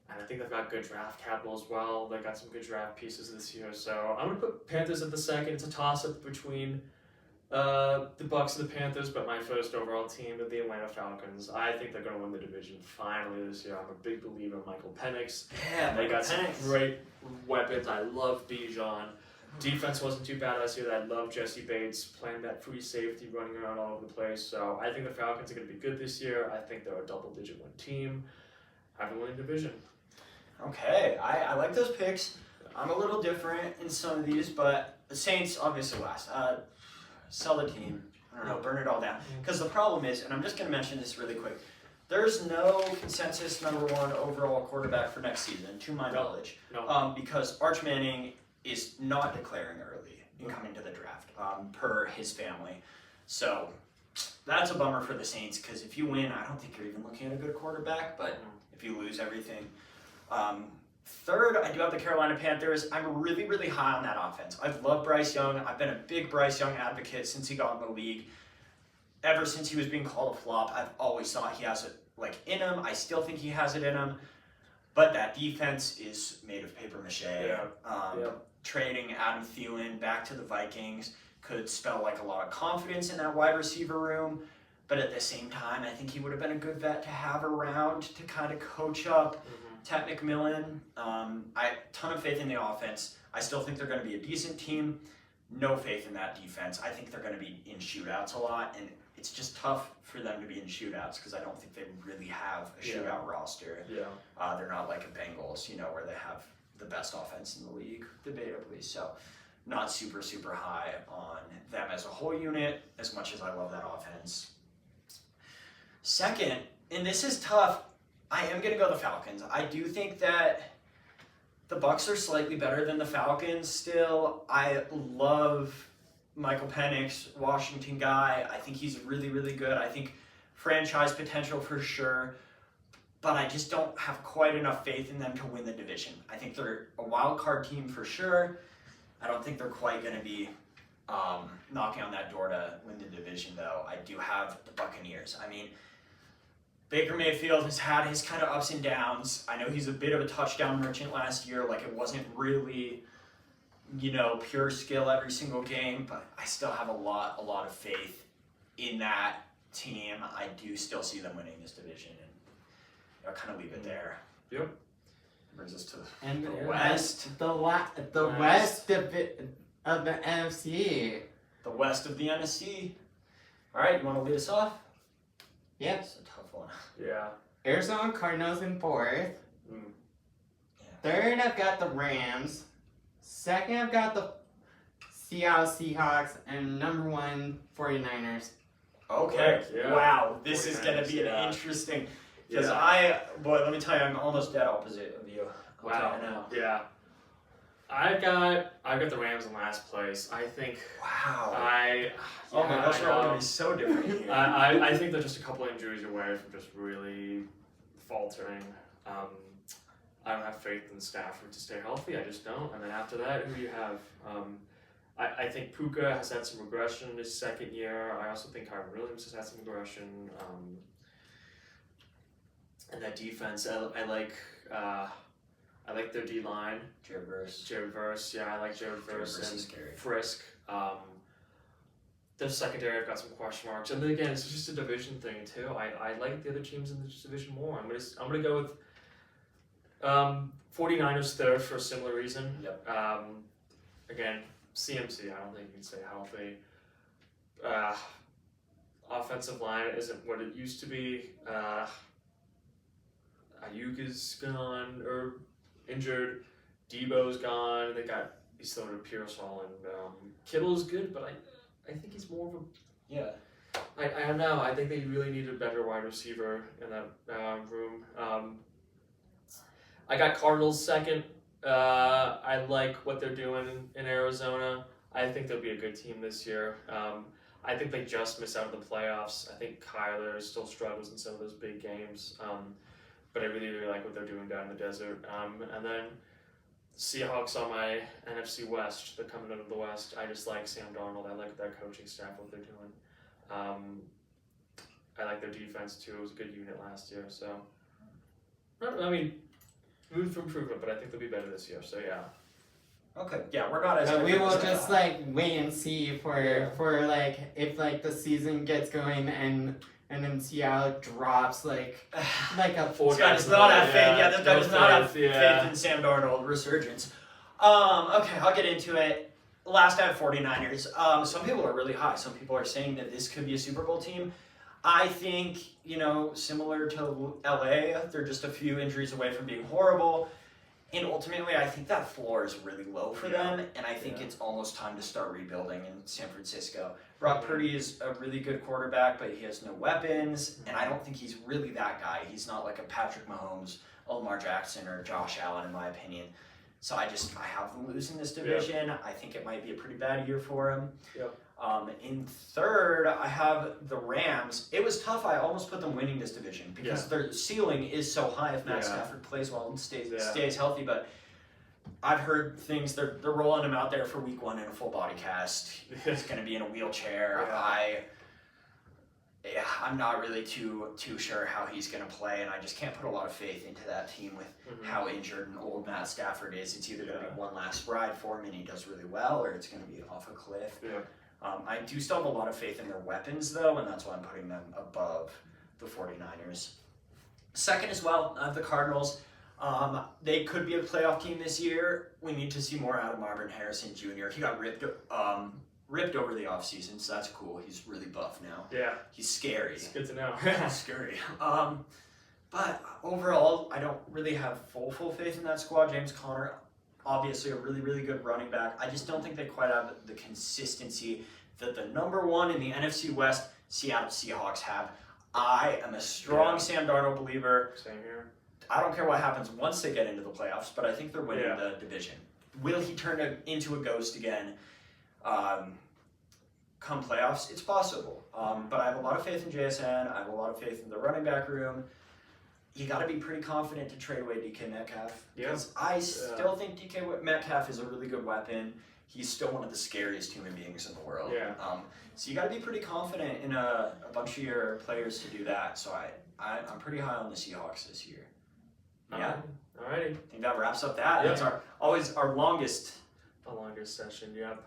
And I think they've got good draft capital as well. They got some good draft pieces this year. So I'm going to put Panthers at the 2nd. It's a toss-up between The Bucks and the Panthers, but my first overall team are the Atlanta Falcons. I think they're going to win the division finally this year. I'm a big believer in Michael Penix. Yeah, They got Penix. some great weapons. I love Bijan. Defense wasn't too bad last year. I love Jesse Bates playing that free safety, running around all over the place. So I think the Falcons are going to be good this year. I think they're a double-digit win team. Have a winning division. Okay, I like those picks. I'm a little different in some of these, but the Saints obviously last. Sell the team. I don't know, burn it all down. Because the problem is, and I'm just going to mention this really quick, there's no consensus number one overall quarterback for next season, to my knowledge. No. Because Arch Manning is not declaring early in coming to the draft, per his family. So that's a bummer for the Saints, because if you win, I don't think you're even looking at a good quarterback, but if you lose everything. Third, I do have the Carolina Panthers. I'm really, really high on that offense. I've loved Bryce Young. I've been a big Bryce Young advocate since he got in the league. Ever since he was being called a flop, I've always thought he has it in him. I still think he has it in him. But that defense is made of paper mache. Trading Adam Thielen back to the Vikings could spell a lot of confidence in that wide receiver room. But at the same time, I think he would have been a good vet to have around to kind of coach up Ted McMillan. I ton of faith in the offense. I still think they're going to be a decent team. No faith in that defense. I think they're going to be in shootouts a lot, and it's just tough for them to be in shootouts because I don't think they really have a shootout roster. Yeah. They're not like a Bengals, where they have the best offense in the league, debatably. So not super, super high on them as a whole unit, as much as I love that offense. Second, and this is tough, I am going to go the Falcons. I do think that the Bucks are slightly better than the Falcons still. I love Michael Penix, Washington guy. I think he's really, really good. I think franchise potential for sure. But I just don't have quite enough faith in them to win the division. I think they're a wild card team for sure. I don't think they're quite going to be knocking on that door to win the division, though. I do have the Buccaneers. I mean, Baker Mayfield has had his kind of ups and downs. I know he's a bit of a touchdown merchant last year. It wasn't really, pure skill every single game, but I still have a lot of faith in that team. I do still see them winning this division, and I'll kind of leave it there. Yep. Brings us to And the West. The West of the NFC. The West of the NFC. All right, you want to lead us off? Yes. It's a tough one. Yeah. Arizona Cardinals in fourth. Third, I've got the Rams. Second, I've got the Seattle Seahawks. And number one, 49ers. Okay. Yeah. Wow. This is going to 49ers, be yeah. interesting. Because Yeah. let me tell you, I'm almost dead opposite of you. I'll Wow. tell you now. Yeah. I've got the Rams in last place. I think Wow. Oh my gosh, we're all going to be so different here. I think they're just a couple injuries away from just really faltering. I don't have faith in Stafford to stay healthy. I just don't. And then after that, who do you have? I think Puka has had some regression in his second year. I also think Kyron Williams has had some regression. And that defense, I like their D line. Jared Verse. Jared Verse, yeah, I like Jared Verse Verse and is scary. Frisk. Their secondary, I've got some question marks, and then again, it's just a division thing too. I like the other teams in this division more. I'm gonna go with 49ers third for a similar reason. Yep. Again, CMC, I don't think you can stay healthy. Offensive line isn't what it used to be. Ayuk is gone or injured. Debo's gone. He's still in Pearsall, and Kittle's good, but I think he's more of a I don't know. I think they really need a better wide receiver in that room. I got Cardinals second. I like what they're doing in Arizona. I think they'll be a good team this year. I think they just missed out on the playoffs. I think Kyler still struggles in some of those big games. But I really, really like what they're doing down in the desert. And then Seahawks on my NFC West. They're coming out of the West. I just like Sam Darnold. I like their coaching staff, what they're doing. I like their defense too. It was a good unit last year. So, I mean, room for improvement, but I think they'll be better this year. So yeah. Okay, yeah, we're not as. But we different will as I just thought. like wait and see for like if like the season gets going and then Seattle drops like a Four This guy guys does not have yeah, faith. Yeah, this guy no does not have faith, yeah. faith in Sam Darnold resurgence. Okay, I'll get into it. Last I have 49ers. Some people are really high. Some people are saying that this could be a Super Bowl team. I think, similar to LA, they're just a few injuries away from being horrible. And ultimately, I think that floor is really low for them, and I think it's almost time to start rebuilding in San Francisco. Brock Purdy is a really good quarterback, but he has no weapons, and I don't think he's really that guy. He's not like a Patrick Mahomes, Lamar Jackson, or Josh Allen, in my opinion. So I have them losing this division. I think it might be a pretty bad year for him. Yep. In third, I have the Rams. It was tough. I almost put them winning this division because their ceiling is so high if Matt Stafford plays well and stays healthy. But I've heard things they're rolling him out there for week 1 in a full body cast. He's going to be in a wheelchair. I'm not really too sure how he's going to play, and I just can't put a lot of faith into that team with how injured and old Matt Stafford is. It's either going to be one last ride for him and he does really well, or it's going to be off a cliff. Yeah. I do still have a lot of faith in their weapons, though, and that's why I'm putting them above the 49ers. Second as well, I have the Cardinals. They could be a playoff team this year. We need to see more out of Marvin Harrison Jr. He got ripped over the offseason, so that's cool. He's really buff now. Yeah. He's scary. It's good to know. He's scary. But overall, I don't really have full faith in that squad. James Conner, obviously a really, really good running back. I just don't think they quite have the consistency that the number 1 in the NFC West Seattle Seahawks have. I am a strong Sam Darnold believer. Same here. I don't care what happens once they get into the playoffs, but I think they're winning the division. Will he turn into a ghost again come playoffs? It's possible. But I have a lot of faith in JSN. I have a lot of faith in the running back room. You got to be pretty confident to trade away DK Metcalf. Because I still think DK Metcalf is a really good weapon. He's still one of the scariest human beings in the world. Yeah. So you got to be pretty confident in a bunch of your players to do that. So I'm pretty high on the Seahawks this year. Yeah. Alrighty. I think that wraps up that. Yeah. That's always our longest A longer session, yep.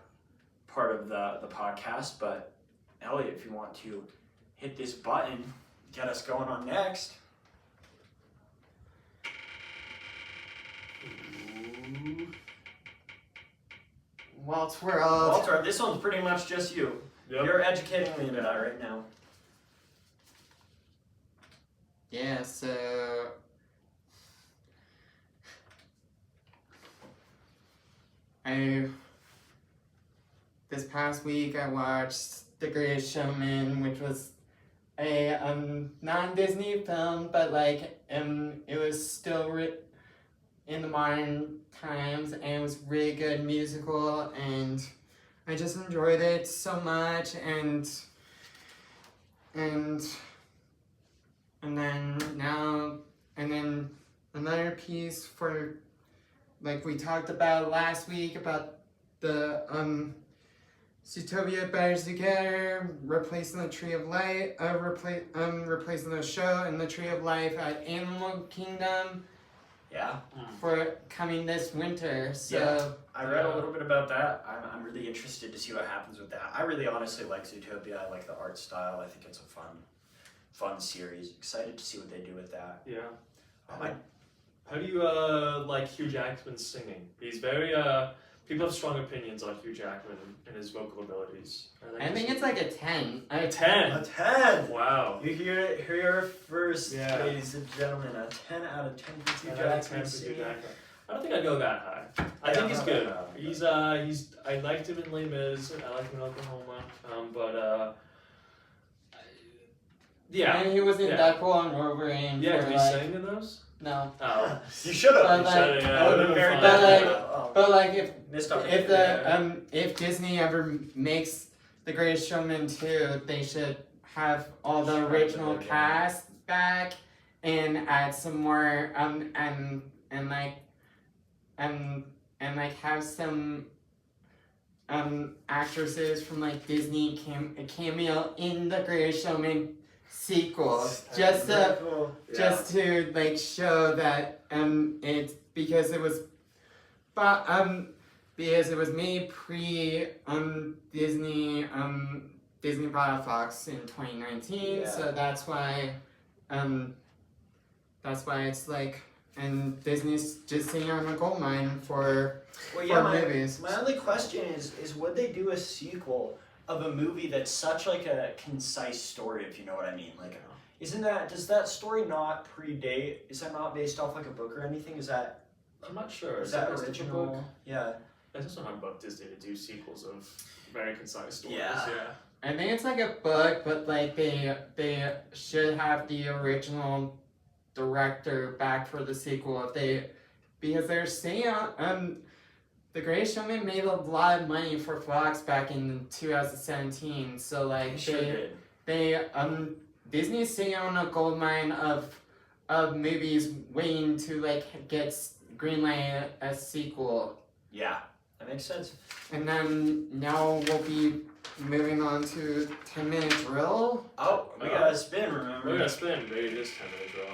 part of the podcast. But Elliot, if you want to hit this button, get us going on next. Walter. Walter, this one's pretty much just you. Yep. You're educating me into that right now. Yeah, so this past week I watched The Greatest Showman, which was a non-Disney film, but it was still in the modern times, and it was really good musical, and I just enjoyed it so much, and then another piece for, like we talked about last week, about the Zootopia Bears Together, replacing the Tree of Life, replacing the show and the Tree of Life at Animal Kingdom. Yeah. For coming this winter. So yeah, I read a little bit about that. I'm really interested to see what happens with that. I really honestly like Zootopia. I like the art style. I think it's a fun series. Excited to see what they do with that. Yeah. How do you like Hugh Jackman's singing? He's very people have strong opinions on Hugh Jackman and his vocal abilities. I think it's like a 10. A 10. A 10. Wow. You hear it here first, Yeah. ladies and gentlemen. A 10 out of 10 for Hugh 10 out of Jackman 10 for Hugh singing. Jackman. I don't think I'd go that high. I think he's good. He's I liked him in Les Mis. I liked him in Oklahoma. Yeah. And he was in Deadpool and Wolverine. Yeah, for did he sing in those? No. Oh. You should have. But That would have been very but but like if if Disney ever makes The Greatest Showman 2, they should have all the original cast back and add some more and have some actresses from like Disney cameo in The Greatest Showman sequel, just to like show that it's because it was because it was made pre Disney Disney bought Fox in 2019, Yeah. so that's why it's like, and Disney's just sitting on a gold mine for movies. My only question is would they do a sequel of a movie that's such like a concise story, if you know what I mean? Like, does that story not predate? Is that not based off like a book or anything? I'm not sure. Is that based off a original? book? Yeah. It's just not about Disney to do sequels of very concise stories. Yeah. I think it's like a book, but like they should have the original director back for the sequel because they're saying The Greatest Showman made a lot of money for Fox back in 2017, so like Disney's sitting on a gold mine of movies waiting to like get greenlight a sequel. Yeah, that makes sense. And then now we'll be moving on to 10-minute drill. Oh, we got a spin, remember? We're gonna spin, maybe it is 10-minute drill.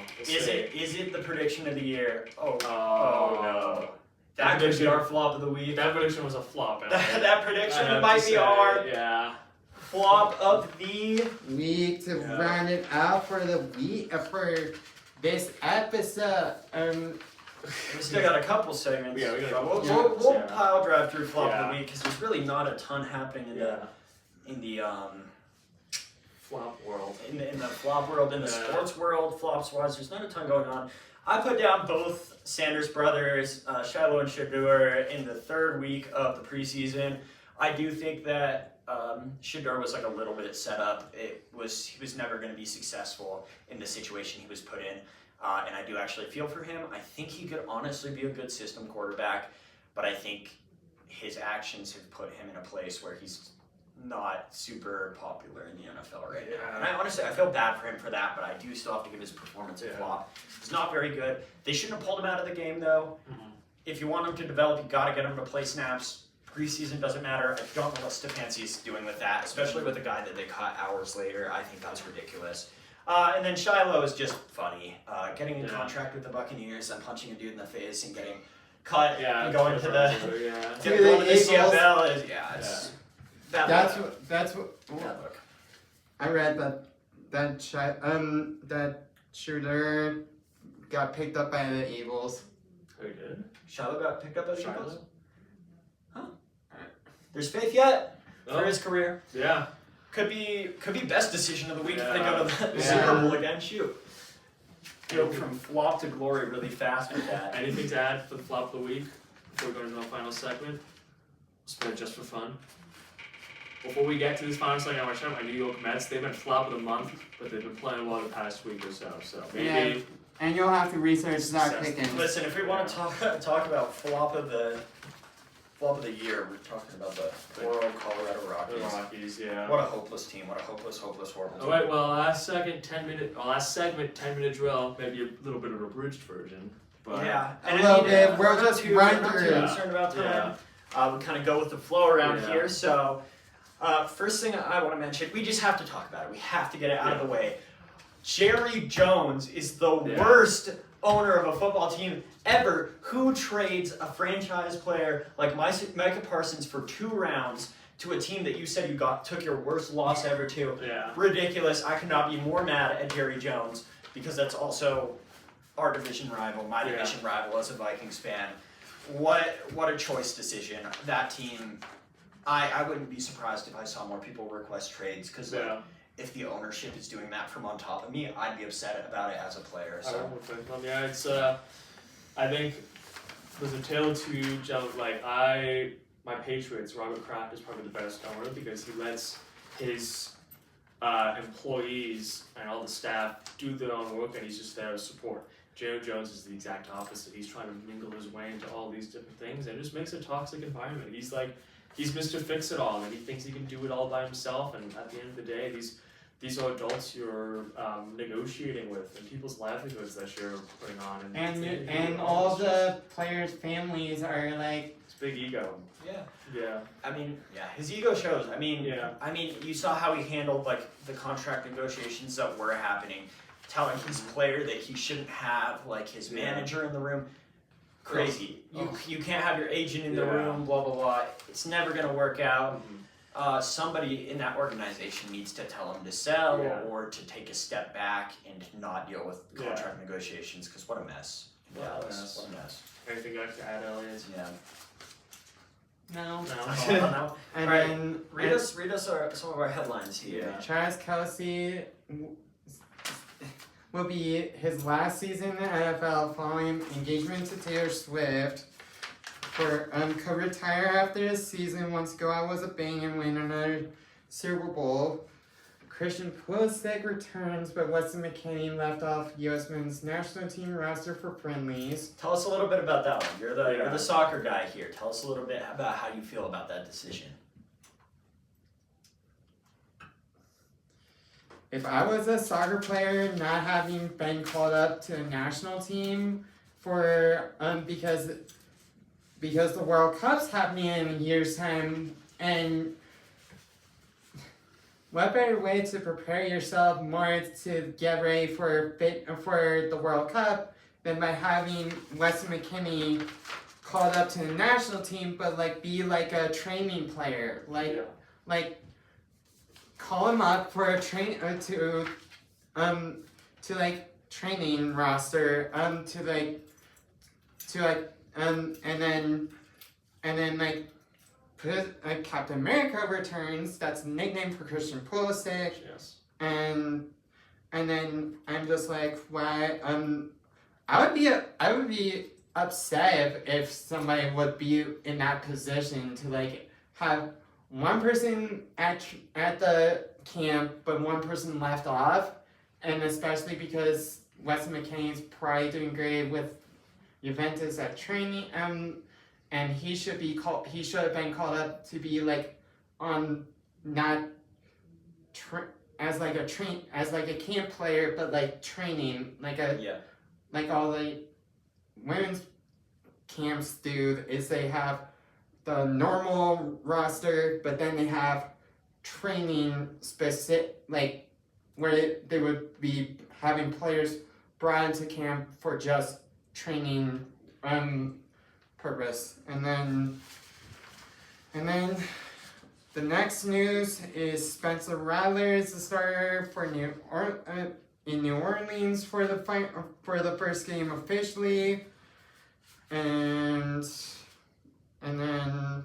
Is it the prediction of the year? Oh no. That could be our flop of the week. That prediction was a flop. That prediction might be our flop of the week to round it out for the week for this episode. We still got a couple segments. Yeah, we'll pile drive through flop of the week because there's really not a ton happening in the flop world. In the flop world, in the sports world, flops wise, there's not a ton going on. I put down both Sanders brothers, Shiloh and Shador, in the third week of the preseason. I do think that Shador was like a little bit set up. He was never going to be successful in the situation he was put in. And I do actually feel for him. I think he could honestly be a good system quarterback, but I think his actions have put him in a place where he's not super popular in the NFL right now. And I feel bad for him for that, but I do still have to give his performance a flop. He's not very good. They shouldn't have pulled him out of the game, though. Mm-hmm. If you want him to develop, you got to get him to play snaps. Preseason doesn't matter. I don't know what Stefanski's doing with that, especially with a guy that they caught hours later. I think that's ridiculous. And then Shiloh is just funny. Getting a contract with the Buccaneers and punching a dude in the face and getting cut and going to the CFL is that's what I read that shooter got picked up by the Eagles. Who did? Shiloh got picked up by the Eagles? Huh. There's faith yet for his career. Yeah. Could be best decision of the week if they go to the Super Bowl again. Shoot. Go from flop to glory really fast with that. Anything to add for the flop of the week before we go into the final segment? Spin it just for fun. Before we get to this final segment, I want to shout out my New York Mets. They've been flop of the month, but they've been playing well the past week or so. So maybe. And you'll have to research Zach Pickens. Listen, if we want to talk about flop of the year, we're talking about the poor old Colorado Rockies. The Rockies, yeah. What a hopeless team. What a hopeless, horrible team. All right, well, last segment, 10-minute drill, maybe a little bit of a abridged version. But and a little bit. We're just running through it. Concerned about time. We kind of go with the flow around here. So, first thing I want to mention, we just have to talk about it. We have to get it out of the way. Jerry Jones is the worst owner of a football team ever. Who trades a franchise player like Micah Parsons for 2 rounds to a team that you said took your worst loss ever to? Ridiculous. I could not be more mad at Jerry Jones because that's also our division rival, my division rival as a Vikings fan. What a choice decision. That team, I wouldn't be surprised if I saw more people request trades because if the ownership is doing that from on top of me, I'd be upset about it as a player. So. It's I think there's a tale of two. Like my Patriots, Robert Kraft is probably the best owner because he lets his employees and all the staff do their own work, and he's just there to support. Jerry Jones is the exact opposite. He's trying to mingle his way into all these different things, and it just makes a toxic environment. He's Mr. Fix-It-All, and he thinks he can do it all by himself. And at the end of the day, these are adults you're negotiating with, and people's livelihoods that you're putting on. And all the players' families are like. It's big ego. Yeah. I mean, his ego shows. I mean, you saw how he handled like the contract negotiations that were happening, telling his player that he shouldn't have like his manager in the room. crazy. You can't have your agent in the Yeah. room, blah blah blah. It's never gonna work out. Somebody in that organization needs to tell them to sell Yeah. or to take a step back and not deal with contract negotiations. Because what a mess. What a Dallas. mess. What a mess. Anything you like to add, Elliot? Yeah. No. No. And Alright, then read us some of our headlines here. Yeah. Travis Kelce will be his last season in the NFL following engagement to Taylor Swift. Could retire after this season, wants to go out with a bang and win another Super Bowl. Christian Pulisic returns, but Weston McKennie left off U.S. men's national team roster for friendlies. Tell us a little bit about that one. You're Yeah. the soccer guy here. Tell us a little bit about how you feel about that decision. If I was a soccer player not having been called up to the national team for because the World Cup's happening in a year's time, and what better way to prepare yourself more to get ready for the World Cup than by having Weston McKennie called up to the national team, but be like a training player, call him up for a training roster and then Captain America returns. That's a nickname for Christian Pulisic. Yes. And then I'm just like, why? I would be upset if somebody would be in that position to have one person at the camp, but one person left off, and especially because Weston McKennie is probably doing great with Juventus at training, and he should have been called up to be as a camp player, but training like all the women's camps do is they have the normal roster, but then they have training specific, where they would be having players brought into camp for just training purpose. And then the next news is Spencer Rattler is the starter for in New Orleans for the first game officially, and then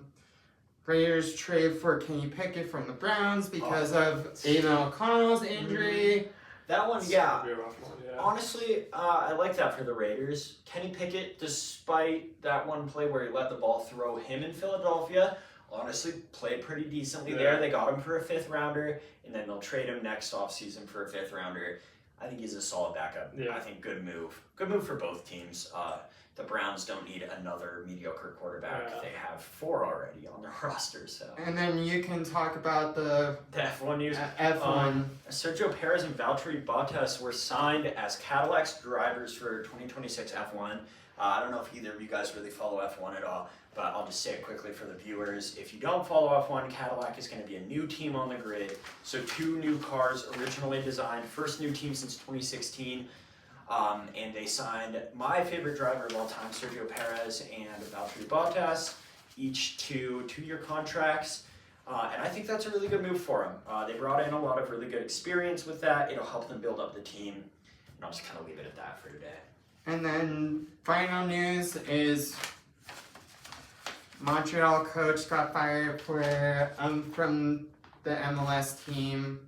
Raiders trade for Kenny Pickett from the Browns because of Aiden O'Connell's injury. That one, It's yeah. gonna be a rough one, yeah. Honestly, I like that for the Raiders. Kenny Pickett, despite that one play where he let the ball throw him in Philadelphia, honestly played pretty decently there. They got him for a 5th rounder, and then they'll trade him next offseason for a 5th rounder. I think he's a solid backup. Yeah. I think good move. Good move for both teams. The Browns don't need another mediocre quarterback. Yeah. They have 4 already on their roster. So And then you can talk about the the F1 news. F1. Sergio Perez and Valtteri Bottas were signed as Cadillac's drivers for 2026 F1. I don't know if either of you guys really follow F1 at all, but I'll just say it quickly for the viewers. If you don't follow F1, Cadillac is going to be a new team on the grid. So 2 new cars originally designed, first new team since 2016. And they signed my favorite driver of all time, Sergio Perez, and Valtteri Bottas, each to 2-year contracts. And I think that's a really good move for them. They brought in a lot of really good experience with that. It'll help them build up the team. And I'll just kind of leave it at that for today. And then final news is Montreal coach got fired from the MLS team.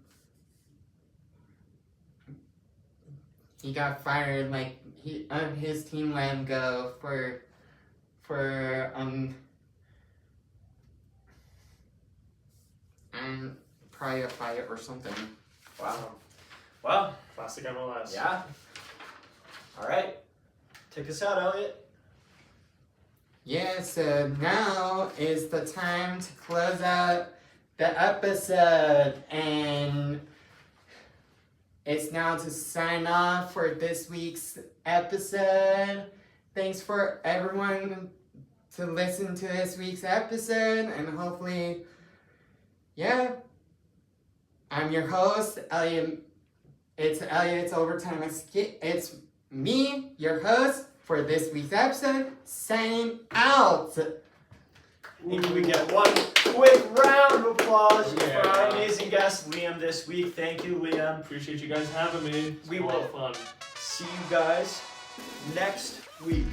He got fired, his team let him go for and probably a fight or something. Wow. Well, Classic MLS. yeah. All right. Take us out, Elliot. Yeah, so now is the time to close out the episode, and it's now to sign off for this week's episode. Thanks for everyone to listen to this week's episode, and hopefully, yeah, I'm your host, Elliot. It's Elliot's Overtime Escape. It's me, your host, for this week's episode, signing out. And can we get one quick round of applause for Yeah. our amazing guest, Liam, this week. Thank you, Liam. Appreciate you guys having me. It's We a lot will- of fun. See you guys next week.